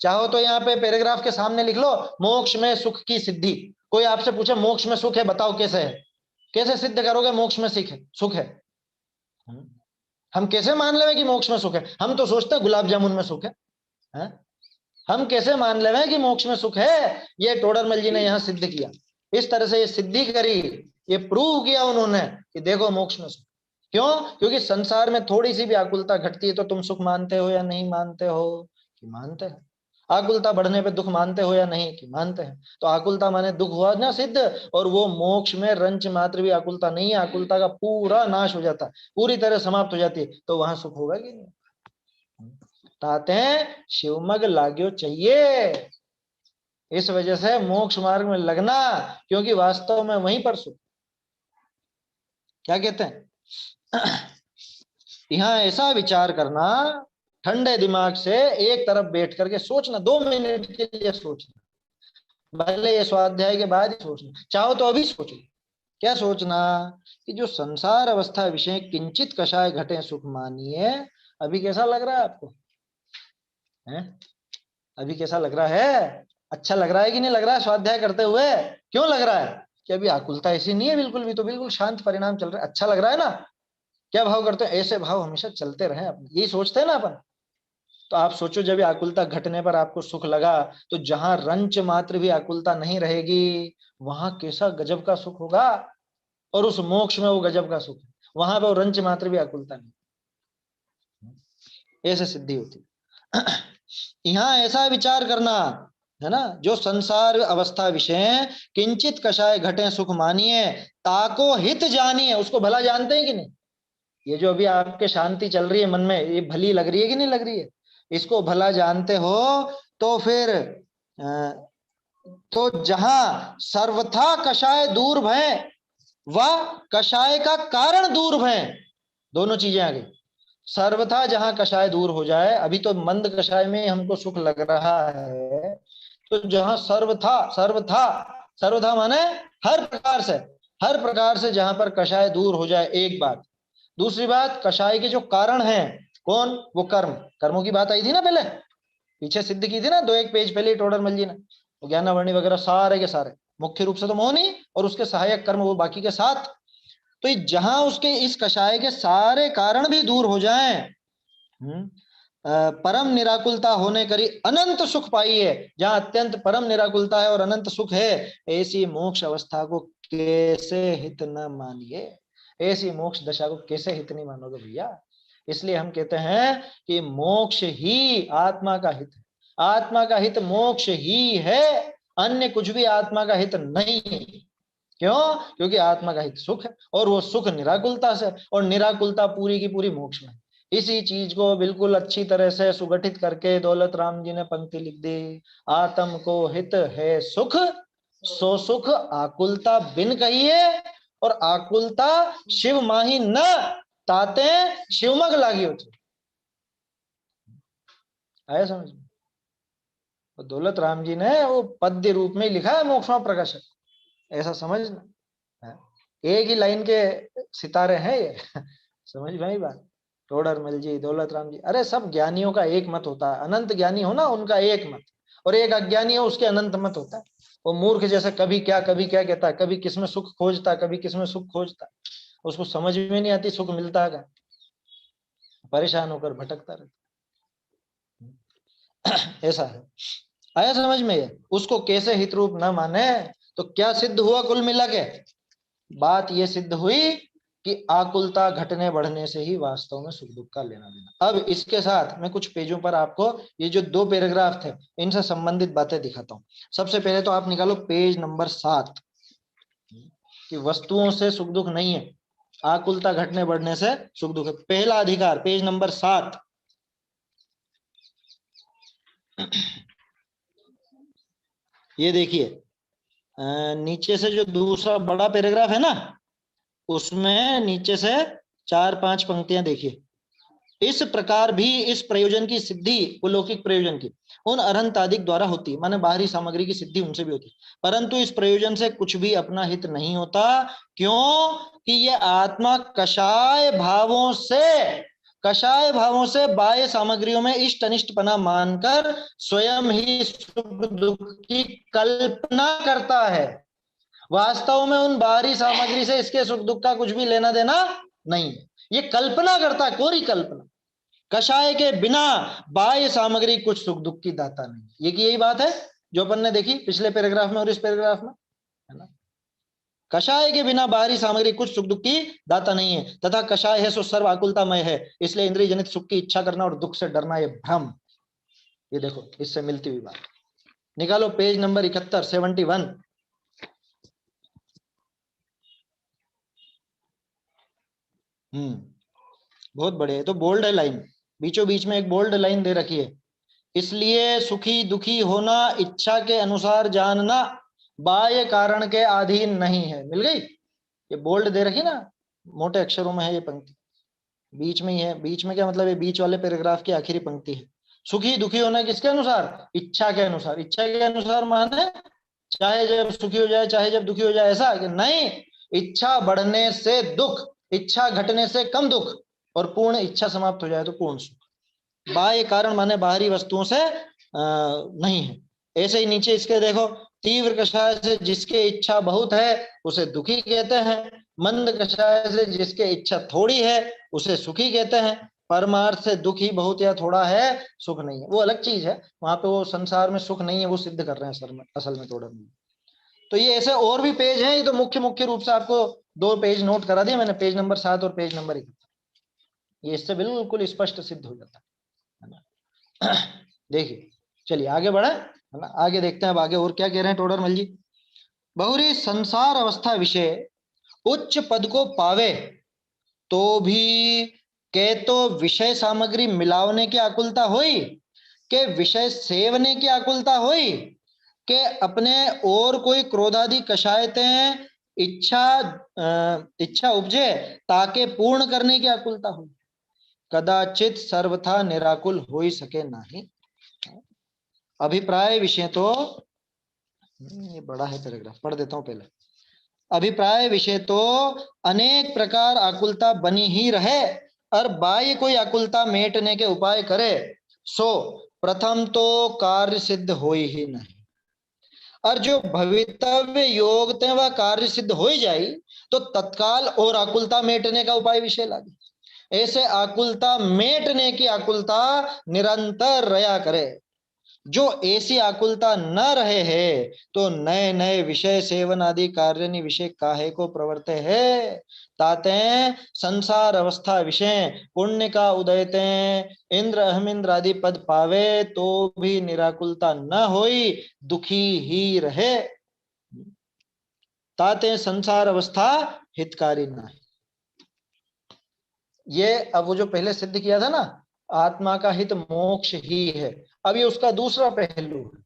चाहो तो यहाँ पे पैराग्राफ के सामने लिख लो, मोक्ष में सुख की सिद्धि। कोई आपसे पूछे मोक्ष में सुख है, बताओ कैसे है, कैसे सिद्ध करोगे मोक्ष में सुख है। हम कैसे मान लेवे कि मोक्ष में सुख है। हम तो सोचते हैं गुलाब जामुन में सुख है? हम कैसे मान लेवे कि मोक्ष में सुख है। ये टोडरमल जी ने यहाँ सिद्ध किया, इस तरह से ये सिद्धि करी, ये प्रूव किया उन्होंने कि देखो मोक्ष में सुख। क्यों? क्योंकि संसार में थोड़ी सी भी आकुलता घटती है तो तुम सुख मानते हो या नहीं मानते हो, कि मानते हैं। आकुलता बढ़ने पे दुख मानते हो या नहीं, कि मानते हैं। तो आकुलता माने दुख हुआ ना सिद्ध, और वो मोक्ष में रंच मात्र भी आकुलता नहीं है, आकुलता का पूरा नाश हो जाता है, पूरी तरह समाप्त हो जाती है, तो वहां सुख होगा कि नहीं। ताते शिवमग लाग्यो चाहिए, इस वजह से मोक्ष मार्ग में लगना, क्योंकि वास्तव में वहीं पर सुख। क्या कहते हैं यहाँ ऐसा विचार करना, ठंडे दिमाग से एक तरफ बैठ करके सोचना, 2 मिनट के लिए सोचना, भले ये स्वाध्याय के बाद ही सोचना, चाहो तो अभी सोचो। क्या सोचना, कि जो संसार अवस्था विषय किंचित कषाय घटे सुख मानिए। अभी कैसा लग रहा है आपको, है? अभी कैसा लग रहा है, अच्छा लग रहा है कि नहीं लग रहा है स्वाध्याय करते हुए। क्यों लग रहा है, कि अभी आकुलता ऐसी नहीं है बिल्कुल भी, तो बिल्कुल शांत परिणाम चल रहा है, अच्छा लग रहा है ना। क्या भाव करते हैं, ऐसे भाव हमेशा चलते रहे, अपन यही सोचते हैं ना अपन। तो आप सोचो जब आकुलता घटने पर आपको सुख लगा, तो जहां रंच मात्र भी आकुलता नहीं रहेगी, वहां कैसा गजब का सुख होगा। और उस मोक्ष में वो गजब का सुख है, वहां पर रंच मात्र भी आकुलता नहीं, ऐसे सिद्धि होती। यहाँ ऐसा विचार करना है ना, जो संसार अवस्था विषय किंचित कषाय घटे सुख मानिए, ताको हित जानिए। उसको भला जानते हैं कि नहीं। ये जो अभी आपके शांति चल रही है मन में, ये भली लग रही है कि नहीं लग रही है, इसको भला जानते हो, तो फिर तो जहां सर्वथा कषाय दूर भय व कषाय का कारण दूर भय, दोनों चीजें आ गई। सर्वथा जहां कषाय दूर हो जाए, अभी तो मंद कषाय में हमको सुख लग रहा है, तो जहां सर्वथा, सर्वथा, सर्वथा माने हर प्रकार से, हर प्रकार से जहां पर कषाय दूर हो जाए, एक बात। दूसरी बात, कषाय के जो कारण हैं, कौन, वो कर्म, कर्मों की बात आई थी ना पहले, पीछे सिद्ध की थी ना 2 एक पेज पहले टोडरमल जी ने। तो ज्ञानावर्णी वगैरह सारे के सारे, मुख्य रूप से तो मोहनी और उसके सहायक कर्म वो बाकी के साथ। तो जहां उसके इस कषाय के सारे कारण भी दूर हो जाएं, परम निराकुलता होने करी अनंत सुख पाई है, जहां अत्यंत परम निराकुलता है और अनंत सुख है, ऐसी मोक्ष अवस्था को कैसे हित न मानिए। ऐसी मोक्ष दशा को कैसे हित नहीं मानोगे भैया। इसलिए हम कहते हैं कि मोक्ष ही आत्मा का हित है, आत्मा का हित मोक्ष ही है, अन्य कुछ भी आत्मा का हित नहीं है। क्यों? क्योंकि आत्मा का हित सुख है, और वो सुख निराकुलता से, और निराकुलता पूरी की पूरी मोक्ष में। इसी चीज को बिल्कुल अच्छी तरह से सुगठित करके दौलत राम जी ने पंक्ति लिख दी, आत्म को हित है सुख, सो सुख आकुलता बिन कहिए, और आकुलता शिव माही न ताते शिवमग लागी होती। आया समझ में? तो दौलत राम जी ने वो पद्य रूप में लिखा है मोक्षमा प्रकाशक, ऐसा समझना। एक ही लाइन के सितारे हैं ये समझ भाई बात। टोडरमल जी, दौलत राम जी, अरे सब ज्ञानियों का एक मत होता है, अनंत ज्ञानी हो ना उनका एक मत, और एक अज्ञानी हो उसके अनंत मत होता है। वो मूर्ख जैसे कभी क्या कहता है, कभी किसमें सुख खोजता है, कभी किसमें सुख खोजता है, उसको समझ में नहीं आती सुख मिलता है, परेशान होकर भटकता रहता। ऐसा है। आया समझ में? ये उसको कैसे हित रूप न माने तो क्या सिद्ध हुआ? कुल मिला के बात ये सिद्ध हुई कि आकुलता घटने बढ़ने से ही वास्तव में सुख दुख का लेना देना। अब इसके साथ मैं कुछ पेजों पर आपको ये जो 2 पैराग्राफ थे इनसे संबंधित बातें दिखाता हूं। सबसे पहले तो आप निकालो पेज नंबर 7 कि वस्तुओं से सुख दुख नहीं है, आकुलता घटने बढ़ने से सुख दुख है। पहला अधिकार पेज नंबर 7। ये देखिए नीचे से जो दूसरा बड़ा पैराग्राफ है ना, उसमें नीचे से 4-5 पंक्तियां देखिए। इस प्रकार भी इस प्रयोजन की सिद्धि, लौकिक प्रयोजन की, उन अरहंतादिक द्वारा होती, माने बाहरी सामग्री की सिद्धि उनसे भी होती, परंतु इस प्रयोजन से कुछ भी अपना हित नहीं होता। क्यों? कि ये आत्मा कषाय भावों से बाह्य सामग्रियों में इष्ट अनिष्टपना मानकर स्वयं ही सुख दुख की कल्पना करता है। वास्तव में उन बाहरी सामग्री से इसके सुख दुख का कुछ भी लेना देना नहीं है, ये कल्पना करता है, कोरी कल्पना। कषाय के बिना बाह्य सामग्री कुछ सुख दुख की दाता नहीं। ये की यही बात है जो अपन ने देखी पिछले पैराग्राफ में और इस पैराग्राफ में, है ना। कषाय के बिना बाहरी सामग्री कुछ सुख दुख की दाता नहीं है, तथा कषाय है सो सर्व आकुलतामय है, इसलिए इंद्रिय जनित सुख की इच्छा करना और दुख से डरना ये भ्रम। ये देखो इससे मिलती हुई बात। निकालो पेज नंबर 71, 71। बहुत बढ़िया है। तो बोल्ड है लाइन, बीचों बीच में एक बोल्ड लाइन दे रखी है। इसलिए सुखी दुखी होना इच्छा के अनुसार जानना बाह्य कारण के अधीन नहीं है। मिल गई? ये बोल्ड दे रखी ना, मोटे अक्षरों में है ये पंक्ति, बीच में ही है। बीच में क्या मतलब? ये बीच वाले पैराग्राफ की आखिरी पंक्ति है। सुखी दुखी होना किसके अनुसार? इच्छा के अनुसार। इच्छा के अनुसार माने चाहे जब सुखी हो जाए चाहे जब दुखी हो जाए, ऐसा कि नहीं। इच्छा बढ़ने से दुख, इच्छा घटने से कम दुख, और पूर्ण इच्छा समाप्त हो जाए तो पूर्ण सुख। बाह्य कारण माने बाहरी वस्तुओं से नहीं है। ऐसे ही नीचे इसके देखो, तीव्र कषाय से जिसके इच्छा बहुत है उसे दुखी कहते हैं, मंद कषाय से जिसके इच्छा थोड़ी है उसे सुखी कहते हैं। परमार्थ से दुख ही बहुत या थोड़ा है, सुख नहीं है, वो अलग चीज है। वहां पे वो संसार में सुख नहीं है वो सिद्ध कर रहे हैं असल में थोड़ा। तो ये ऐसे और भी पेज हैं, ये तो मुख्य रूप से आपको 2 पेज नोट करा दिए मैंने, पेज नंबर 7 और पेज नंबर 1। ये इससे बिल्कुल स्पष्ट सिद्ध हो जाता है ना। देखिए चलिए आगे बढ़े, है ना। आगे देखते हैं अब आगे और क्या कह रहे हैं टोडरमल जी। बहुरी संसार अवस्था विषय उच्च पद को पावे तो भी के तो विषय सामग्री मिलावने की आकुलता हुई, के विषय सेवने की आकुलता हुई, के अपने और कोई क्रोधादि कषायतें इच्छा उपजे ताके पूर्ण करने की आकुलता हुई, कदाचित सर्वथा निराकुल हो ही सके नहीं। अभिप्राय विषय तो ये बड़ा है पैराग्राफ, पढ़ देता हूं पहले। अभिप्राय विषय तो अनेक प्रकार आकुलता बनी ही रहे, और बाह्य कोई आकुलता मेटने के उपाय करे सो प्रथम तो कार्य सिद्ध हो ही नहीं, और जो भवितव्य योग्य वह कार्य सिद्ध हो ही जाए तो तत्काल और आकुलता मेटने का उपाय विषय लागे। ऐसे आकुलता मेटने की आकुलता निरंतर रहा करे। जो ऐसी आकुलता न रहे है तो नए नए विषय सेवन आदि कार्य विषय काहे को प्रवर्ते है। ताते संसार अवस्था विषय पुण्य का उदयते इंद्र अहमिंद्र आदि पद पावे तो भी निराकुलता न होई, दुखी ही रहे। ताते संसार अवस्था हितकारी न है। ये अब वो जो पहले सिद्ध किया था ना, आत्मा का हित मोक्ष ही है, अब ये उसका दूसरा पहलू है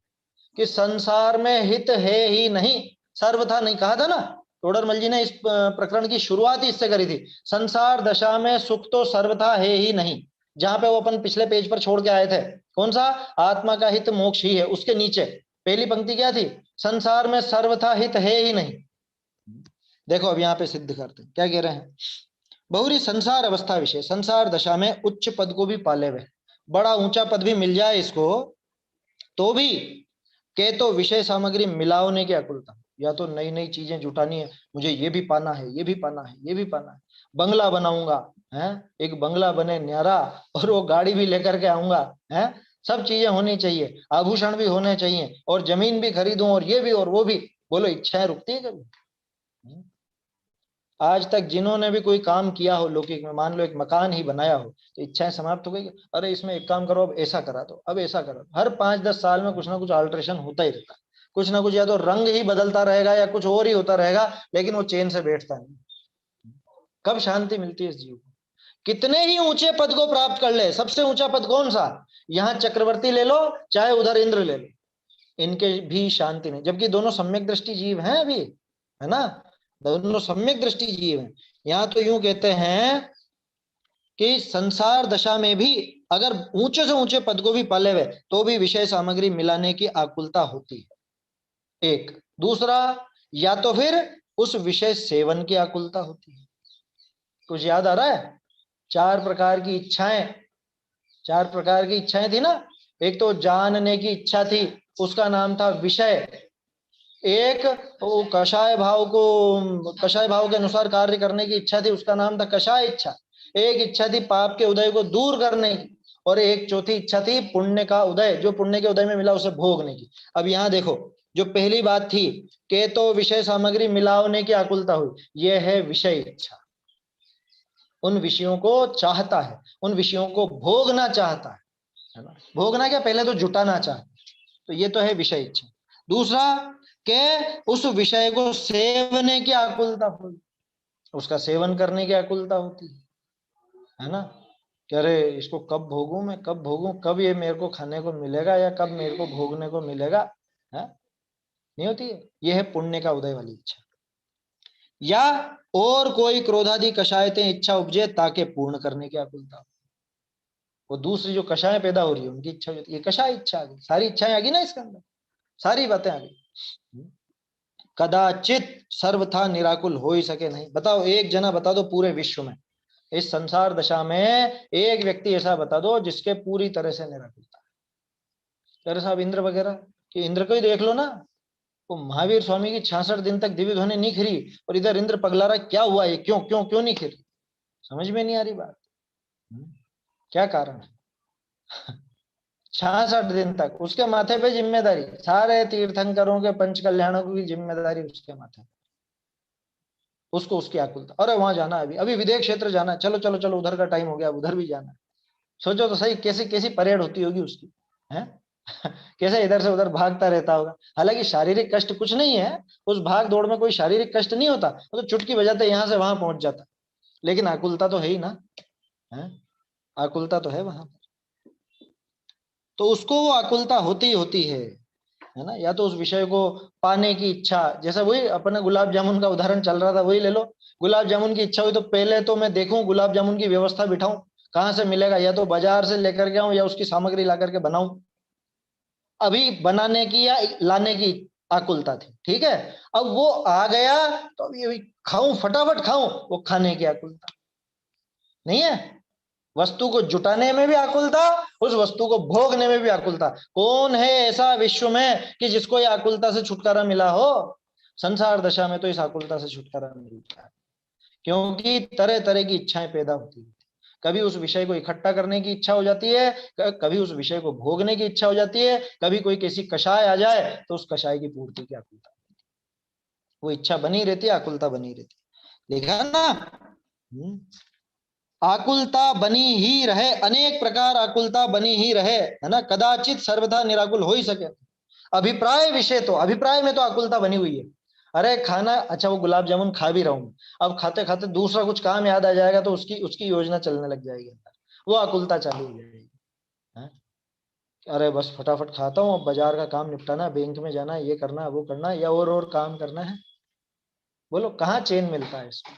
कि संसार में हित है ही नहीं, सर्वथा नहीं कहा था ना। टोडरमल जी ने इस प्रकरण की शुरुआत ही इससे करी थी, संसार दशा में सुख तो सर्वथा है ही नहीं। जहां पे वो अपन पिछले पेज पर छोड़ के आए थे, कौन सा? आत्मा का हित मोक्ष ही है, उसके नीचे पहली पंक्ति क्या थी? संसार में सर्वथा हित है ही नहीं। देखो अब यहाँ पे सिद्ध करते हैं, क्या कह रहे हैं। बहुरी संसार अवस्था विषय, संसार दशा में उच्च पद को भी पाले हुए, बड़ा ऊंचा पद भी मिल जाए इसको तो भी के तो विषय सामग्री मिलाने की आकुलता, या तो नई नई चीजें जुटानी है, मुझे ये भी पाना है, ये भी पाना है, ये भी पाना है, बंगला बनाऊंगा है, एक बंगला बने न्यारा, और वो गाड़ी भी लेकर के आऊंगा है, सब चीजें होनी चाहिए, आभूषण भी होने चाहिए, और जमीन भी खरीदूं, और ये भी और वो भी। बोलो इच्छाएं रुकती है कभी? आज तक जिन्होंने भी कोई काम किया हो लौकिक में, मान लो एक मकान ही बनाया हो, तो इच्छाएं समाप्त हो गई? अरे इसमें एक काम करो, अब ऐसा करा दो, अब ऐसा करा दो। हर 5-10 साल में कुछ ना कुछ अल्ट्रेशन होता ही रहता है, कुछ ना कुछ, या तो रंग ही बदलता रहेगा या कुछ और ही होता रहेगा, लेकिन वो चैन से बैठता नहीं। कब शांति मिलती है इस जीव को? कितने ही ऊंचे पद को प्राप्त कर ले, सबसे ऊंचा पद कौन सा? यहाँ चक्रवर्ती ले लो, चाहे उधर इंद्र ले लो, इनके भी शांति नहीं, जबकि दोनों सम्यक दृष्टि जीव हैं अभी, है ना, दोनों सम्यक दृष्टि जीव हैं। यहाँ तो यूं कहते हैं कि संसार दशा में भी अगर ऊंचे से ऊंचे पद को भी पाले हुए, तो भी विषय सामग्री मिलाने की आकुलता होती है, एक। दूसरा, या तो फिर उस विषय सेवन की आकुलता होती है। कुछ याद आ रहा है? 4 प्रकार की इच्छाएं थी ना। एक तो जानने की इच्छा थी, उसका नाम था विषय। एक वो कषाय भाव के अनुसार कार्य करने की इच्छा थी, उसका नाम था कषाय इच्छा। एक इच्छा थी पाप के उदय को दूर करने की, और एक चौथी इच्छा थी पुण्य का उदय, जो पुण्य के उदय में मिला उसे भोगने की। अब यहाँ देखो, जो पहली बात थी कि तो विषय सामग्री मिलाने की आकुलता हुई, यह है विषय इच्छा। उन विषयों को चाहता है, उन विषयों को भोगना चाहता है ना। भोगना क्या, पहले तो जुटाना चाहता है, तो ये तो है विषय इच्छा। दूसरा, के उस विषय को सेवने की आकुलता होती, उसका सेवन करने की आकुलता होती है ना, कि अरे इसको कब भोगूं, मैं कब भोगूं, कब ये मेरे को खाने को मिलेगा, या कब मेरे को भोगने को मिलेगा, है नहीं होती है। ये है पुण्य का उदय वाली इच्छा। या और कोई क्रोधादि कषायतें इच्छा उपजे ताकि पूर्ण करने की आकुलता, वो दूसरी जो कषाय पैदा हो रही है उनकी इच्छा होती है, ये कषाय इच्छा आ गई, सारी इच्छाएं आ गई ना इसके अंदर, सारी बातें आ गई। कदाचित सर्वथा निराकुल हो ही सके नहीं। बताओ एक जना बता दो पूरे विश्व में, इस संसार दशा में एक व्यक्ति ऐसा बता दो जिसके पूरी तरह से निराकुलता है। अरे साहब इंद्र वगैरह, कि इंद्र को ही देख लो ना, वो महावीर स्वामी की 66 दिन तक दिव्य ध्वनि नहीं खिरी, और इधर इंद्र पगला रहा, क्या हुआ ये, क्यों क्यों क्यों नहीं खिरी? समझ में नहीं आ रही बात। क्या कारण है? 66 दिन तक उसके माथे पे जिम्मेदारी, सारे तीर्थंकरों के पंच कल्याणों की जिम्मेदारी उसके माथे, उसको उसकी आकुलता, अरे वहां जाना है, अभी अभी विदेश क्षेत्र जाना है, चलो चलो चलो उधर का टाइम हो गया, उधर भी जाना है। सोचो तो सही, कैसी कैसी परेड होती होगी उसकी, है कैसे इधर से उधर भागता रहता होगा। हालांकि शारीरिक कष्ट कुछ नहीं है, उस भाग दौड़ में कोई शारीरिक कष्ट नहीं होता, वो तो चुटकी बजाते यहाँ से वहां पहुंच जाता, लेकिन आकुलता तो है ही ना, है आकुलता तो है वहां, तो उसको वो आकुलता होती ही होती है ना। या तो उस विषय को पाने की इच्छा, जैसा वही अपना गुलाब जामुन का उदाहरण चल रहा था, वही ले लो। गुलाब जामुन की इच्छा हुई तो पहले तो मैं देखूं गुलाब जामुन की व्यवस्था बिठाऊं, कहाँ से मिलेगा, या तो बाजार से लेकर के आऊं या उसकी सामग्री ला करके बनाऊं। अभी बनाने की या लाने की आकुलता थी, ठीक है। अब वो आ गया तो अभी खाऊं, फटाफट खाऊं, वो खाने की आकुलता नहीं है। वस्तु को जुटाने में भी आकुलता, उस वस्तु को भोगने में भी आकुलता। कौन है ऐसा विश्व में कि जिसको ये आकुलता से छुटकारा मिला हो? संसार दशा में तो इस आकुलता से छुटकारा मिलता है, क्योंकि तरह तरह की इच्छाएं पैदा होती है। कभी उस विषय को इकट्ठा करने की इच्छा हो जाती है, कभी उस विषय को भोगने की इच्छा हो जाती है, कभी कोई किसी कषाय आ जाए तो उस कषाय की पूर्ति की आकुलता, वो इच्छा बनी रहती है, आकुलता बनी रहती है। लिखा ना, आकुलता बनी ही रहे, अनेक प्रकार आकुलता बनी ही रहे, है ना, कदाचित सर्वथा निराकुल हो ही सके। अभिप्राय विषय, तो अभिप्राय में तो आकुलता बनी हुई है। अरे खाना, अच्छा वो गुलाब जामुन खा भी रहा हूं, अब खाते खाते दूसरा कुछ काम याद आ जाएगा तो उसकी उसकी योजना चलने लग जाएगी अंदर, वो आकुलता चालू हो जाएगी, है? अरे बस फटाफट खाता हूँ, अब बाजार का काम निपटाना है, बैंक में जाना है, ये करना है, वो करना है, या और काम करना है। बोलो कहाँ चैन मिलता है इसको?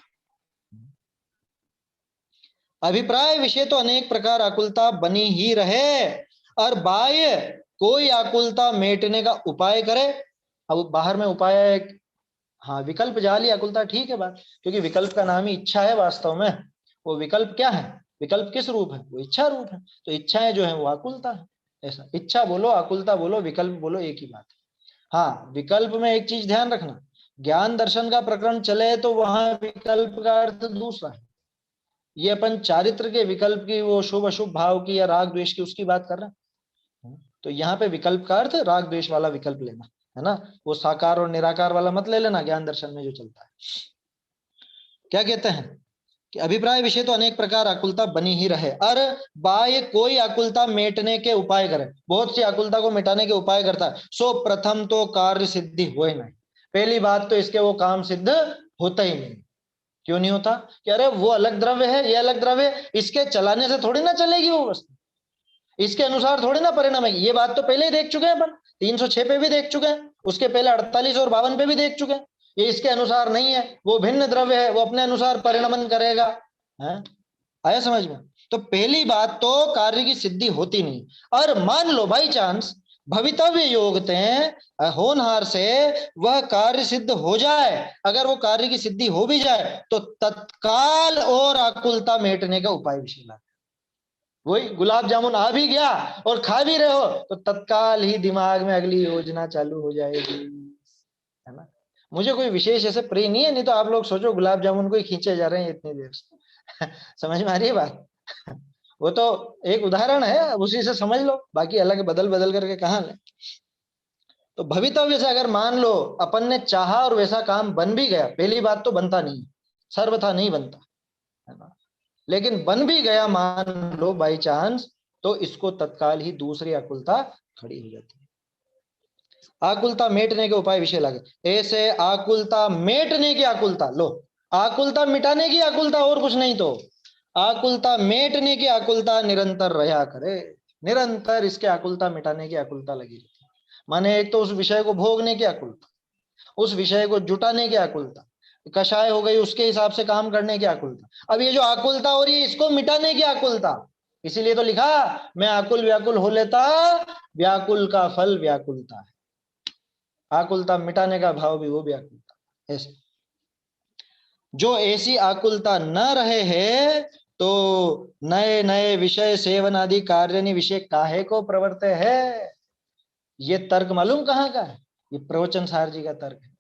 अभिप्राय विषय तो अनेक प्रकार आकुलता बनी ही रहे, और बाह्य कोई आकुलता मेटने का उपाय करे। अब बाहर में उपाय है, हाँ विकल्प जाली आकुलता, ठीक है बात, क्योंकि विकल्प का नाम ही इच्छा है वास्तव में। वो विकल्प क्या है, विकल्प किस रूप है, वो इच्छा रूप है, तो इच्छाएं जो है वो आकुलता है। ऐसा इच्छा बोलो, आकुलता बोलो, विकल्प बोलो, एक ही बात है। हाँ, विकल्प में एक चीज ध्यान रखना, ज्ञान दर्शन का प्रकरण चले तो वहां विकल्प का अर्थ दूसरा है। ये अपन चारित्र के विकल्प की, वो शुभ अशुभ भाव की या राग द्वेष की, उसकी बात कर रहे हैं। तो यहाँ पे विकल्प का अर्थ राग द्वेष वाला विकल्प लेना है ना, वो साकार और निराकार वाला मत ले लेना, ज्ञान दर्शन में जो चलता है। क्या कहते हैं कि अभिप्राय विषय तो अनेक प्रकार आकुलता बनी ही रहे, और बाह्य कोई आकुलता मेटने के उपाय करे, बहुत सी आकुलता को मिटाने के उपाय करता है, सो प्रथम तो कार्य सिद्धि होए नहीं। पहली बात तो इसके वो काम सिद्ध होता ही नहीं। क्यों नहीं होता? कि अरे वो अलग द्रव्य है, ये अलग द्रव्य है, इसके चलाने से थोड़ी ना चलेगी वो वस्तु, इसके अनुसार थोड़ी ना परिणाम है। ये बात तो पहले ही देख चुके हैं अपन, 306 पे भी देख चुके हैं, उसके पहले 48 और 52 पे भी देख चुके हैं। ये इसके अनुसार नहीं है, वो भिन्न द्रव्य है, वो अपने अनुसार परिणमन करेगा। है आया समझ में? तो पहली बात तो कार्य की सिद्धि होती नहीं। और मान लो बाई चांस भवितव्य योगते होनहार से वह कार्य सिद्ध हो जाए, अगर वो कार्य की सिद्धि हो भी जाए तो तत्काल और आकुलता मेटने का उपाय विषय लाए। वही गुलाब जामुन आ भी गया और खा भी रहे हो तो तत्काल ही दिमाग में अगली योजना चालू हो जाएगी, है ना। मुझे कोई विशेष ऐसे प्रिय नहीं है, नहीं तो आप लोग सोचो गुलाब जामुन को ही खींचे जा रहे हैं इतनी देर से। समझ में आ रही है बात? वो तो एक उदाहरण है, उसी से समझ लो, बाकी अलग बदल बदल करके कहाँ ले। तो भवितव्य से अगर मान लो अपन ने चाहा और वैसा काम बन भी गया, पहली बात तो बनता नहीं, सर्वथा नहीं बनता, है ना, लेकिन बन भी गया मान लो बाई चांस, तो इसको तत्काल ही दूसरी आकुलता खड़ी हो जाती है। आकुलता मेटने के उपाय विषय लगे, ऐसे आकुलता मेटने की आकुलता लो, आकुलता मिटाने की आकुलता और कुछ नहीं, तो आकुलता मेटने की आकुलता निरंतर रहा करे, निरंतर इसके आकुलता मिटाने की आकुलता लगी रहती है। माने एक तो उस विषय को भोगने की आकुलता, उस विषय को जुटाने की आकुलता, कषाय हो गई उसके हिसाब से काम करने की आकुलता, अब ये जो आकुलता हो रही है इसको मिटाने की आकुलता। इसीलिए तो लिखा, मैं आकुल व्याकुल हो लेता, व्याकुल का फल व्याकुलता है। आकुलता मिटाने का भाव भी वो व्याकुलता। ऐसे जो ऐसी आकुलता न रहे है तो नए नए विषय सेवन आदि कार्य विषय काहे को प्रवर्ते है। ये तर्क मालूम कहाँ का है? ये प्रवचन सार जी का तर्क है।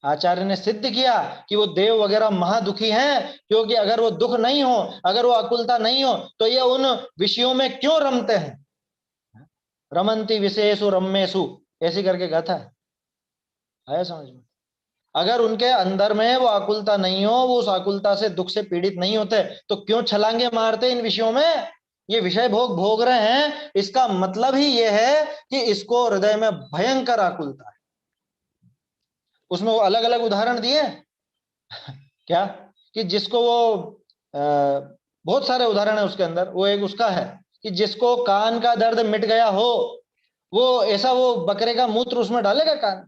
आचार्य ने सिद्ध किया कि वो देव वगैरह महादुखी हैं, क्योंकि अगर वो दुख नहीं हो, अगर वो आकुलता नहीं हो, तो ये उन विषयों में क्यों रमते हैं। रमंती विषयेषु रम्येषु, ऐसी करके गाथा है, आया समझ में? अगर उनके अंदर में वो आकुलता नहीं हो, वो उस आकुलता से दुख से पीड़ित नहीं होते, तो क्यों छलांगे मारते इन विषयों में। ये विषय भोग भोग रहे हैं, इसका मतलब ही ये है कि इसको हृदय में भयंकर आकुलता है। उसमें वो अलग अलग उदाहरण दिए क्या, कि जिसको वो बहुत सारे उदाहरण है उसके अंदर, वो एक उसका है कि जिसको कान का दर्द मिट गया हो, वो ऐसा वो बकरे का मूत्र उसमें डालेगा कान।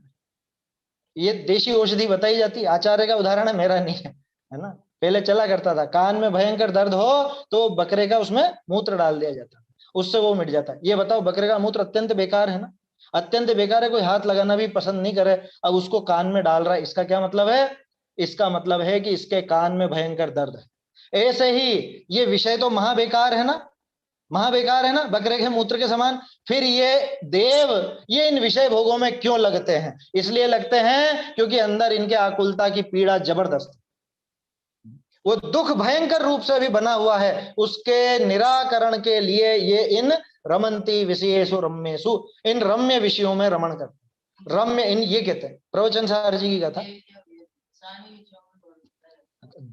ये देशी औषधि बताई जाती, आचार्य का उदाहरण है, मेरा नहीं है ना। पहले चला करता था, कान में भयंकर दर्द हो तो बकरे का उसमें मूत्र डाल दिया जाता, उससे वो मिट जाता है। ये बताओ, बकरे का मूत्र अत्यंत बेकार है ना, अत्यंत बेकार है, कोई हाथ लगाना भी पसंद नहीं करे, अब उसको कान में डाल रहा है, इसका क्या मतलब है? इसका मतलब है कि इसके कान में भयंकर दर्द है। ऐसे ही ये विषय तो महाबेकार है ना, महाबेकार है ना, बकरे के मूत्र के समान। फिर ये देव ये इन विषय भोगों में क्यों लगते हैं? इसलिए लगते हैं क्योंकि अंदर इनके आकुलता की पीड़ा जबरदस्त, वो दुख भयंकर रूप से भी बना हुआ है, उसके निराकरण के लिए ये इन रमंती विषयेषु रम्येषु, इन रम्य विषयों में रमण करते, रम्य इन ये कहते हैं, प्रवचन सार जी की कथा।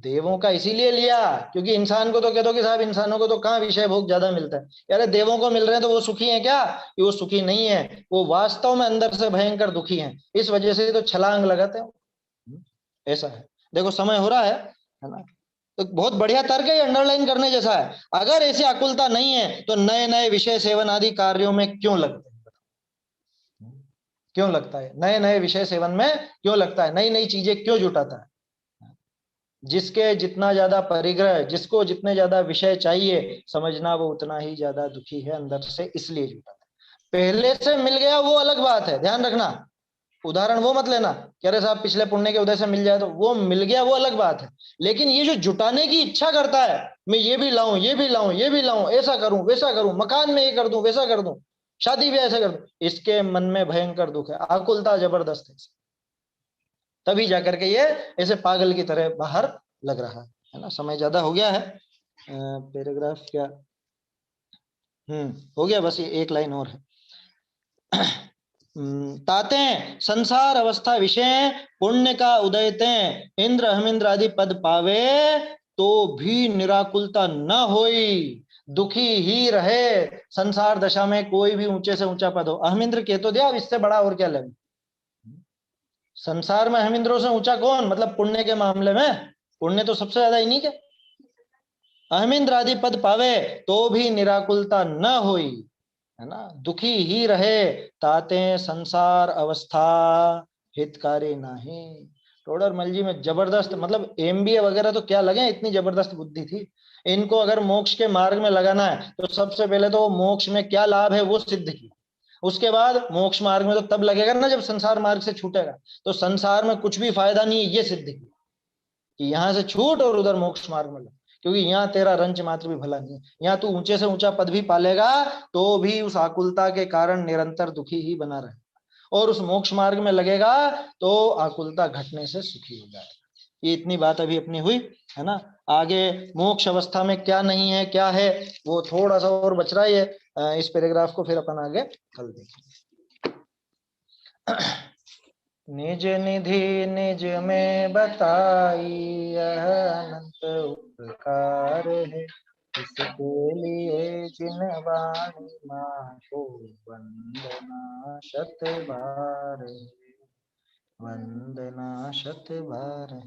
देवों का इसीलिए लिया क्योंकि इंसान को तो कह दो कि साहब इंसानों को तो कहाँ विषय भोग ज्यादा मिलता है, यार देवों को मिल रहे हैं तो वो सुखी हैं क्या? कि वो सुखी नहीं है, वो वास्तव में अंदर से भयंकर दुखी हैं, इस वजह से तो छलांग लगाते हैं। ऐसा है। देखो समय हो रहा है ना, तो बहुत बढ़िया तर्क है, अंडरलाइन करने जैसा है। अगर ऐसी आकुलता नहीं है तो नए नए विषय सेवन आदि कार्यों में क्यों लगते हैं? क्यों लगता है? नए नए विषय सेवन में क्यों लगता है? नई नई चीजें क्यों जुटाता है? जिसके जितना ज्यादा परिग्रह, जिसको जितने ज्यादा विषय चाहिए, समझना वो उतना ही ज्यादा दुखी है अंदर से, इसलिए जुटाता है। पहले से मिल गया वो अलग बात है, ध्यान रखना, उदाहरण वो मत लेना कि अरे साहब पिछले पुण्य के उदय से मिल जाए, तो वो मिल गया वो अलग बात है। लेकिन ये जो जुटाने की इच्छा करता है, मैं ये भी लाऊं, ये भी लाऊं, ये भी लाऊं, ऐसा करूं, वैसा करूं, मकान में ये कर दूं, वैसा कर दूं, शादी भी ऐसे कर दो, इसके मन में भयंकर दुख है, आकुलता जबरदस्त है, तभी जाकर के ये ऐसे पागल की तरह बाहर लग रहा है ना। समय ज्यादा हो गया है, पैराग्राफ क्या, हो गया, बस ये एक लाइन और है। ताते संसार अवस्था विषय पुण्य का उदयते इंद्र अहमिंद्र आदि पद पावे तो भी निराकुलता न होई, दुखी ही रहे। संसार दशा में कोई भी ऊंचे से ऊंचा पद हो, अहमिंद्र कह तो दिया, अब इससे बड़ा और क्या लेना। संसार में अहमिंद्रों से ऊंचा कौन, मतलब पुण्य के मामले में पुण्य तो सबसे ज्यादा इन्हीं के। अहमिंद्र आदि पद पावे तो भी निराकुलता न होई, है ना, दुखी ही रहे। ताते संसार अवस्था हितकारी नहीं। टोडरमल जी में जबरदस्त, मतलब एमबीए वगैरह तो क्या लगे, इतनी जबरदस्त बुद्धि थी। इनको अगर मोक्ष के मार्ग में लगाना है तो सबसे पहले तो मोक्ष में क्या लाभ है वो सिद्ध किया, उसके बाद मोक्ष मार्ग में तो तब लगेगा ना जब संसार मार्ग से छूटेगा, तो संसार में कुछ भी फायदा नहीं है ये सिद्ध किया कि यहाँ से छूट और उधर मोक्ष मार्ग में लग, क्योंकि यहाँ तेरा रंच मात्र भी भला नहीं है। यहाँ तू ऊंचे से ऊंचा पद भी पालेगा तो भी उस आकुलता के कारण निरंतर दुखी ही बना रहे, और उस मोक्ष मार्ग में लगेगा तो आकुलता घटने से सुखी हो जाएगा। ये इतनी बात अभी अपनी हुई, है ना। आगे मोक्ष अवस्था में क्या नहीं है क्या है वो थोड़ा सा और बच रहा है, इस पैराग्राफ को फिर अपन आगे कल देखेंगे। निज निधि निज में बताई यह अनंत उपकार है, इसके लिए जिन वाणी माँ को वंदना शत बार है, वंदना शत बार है।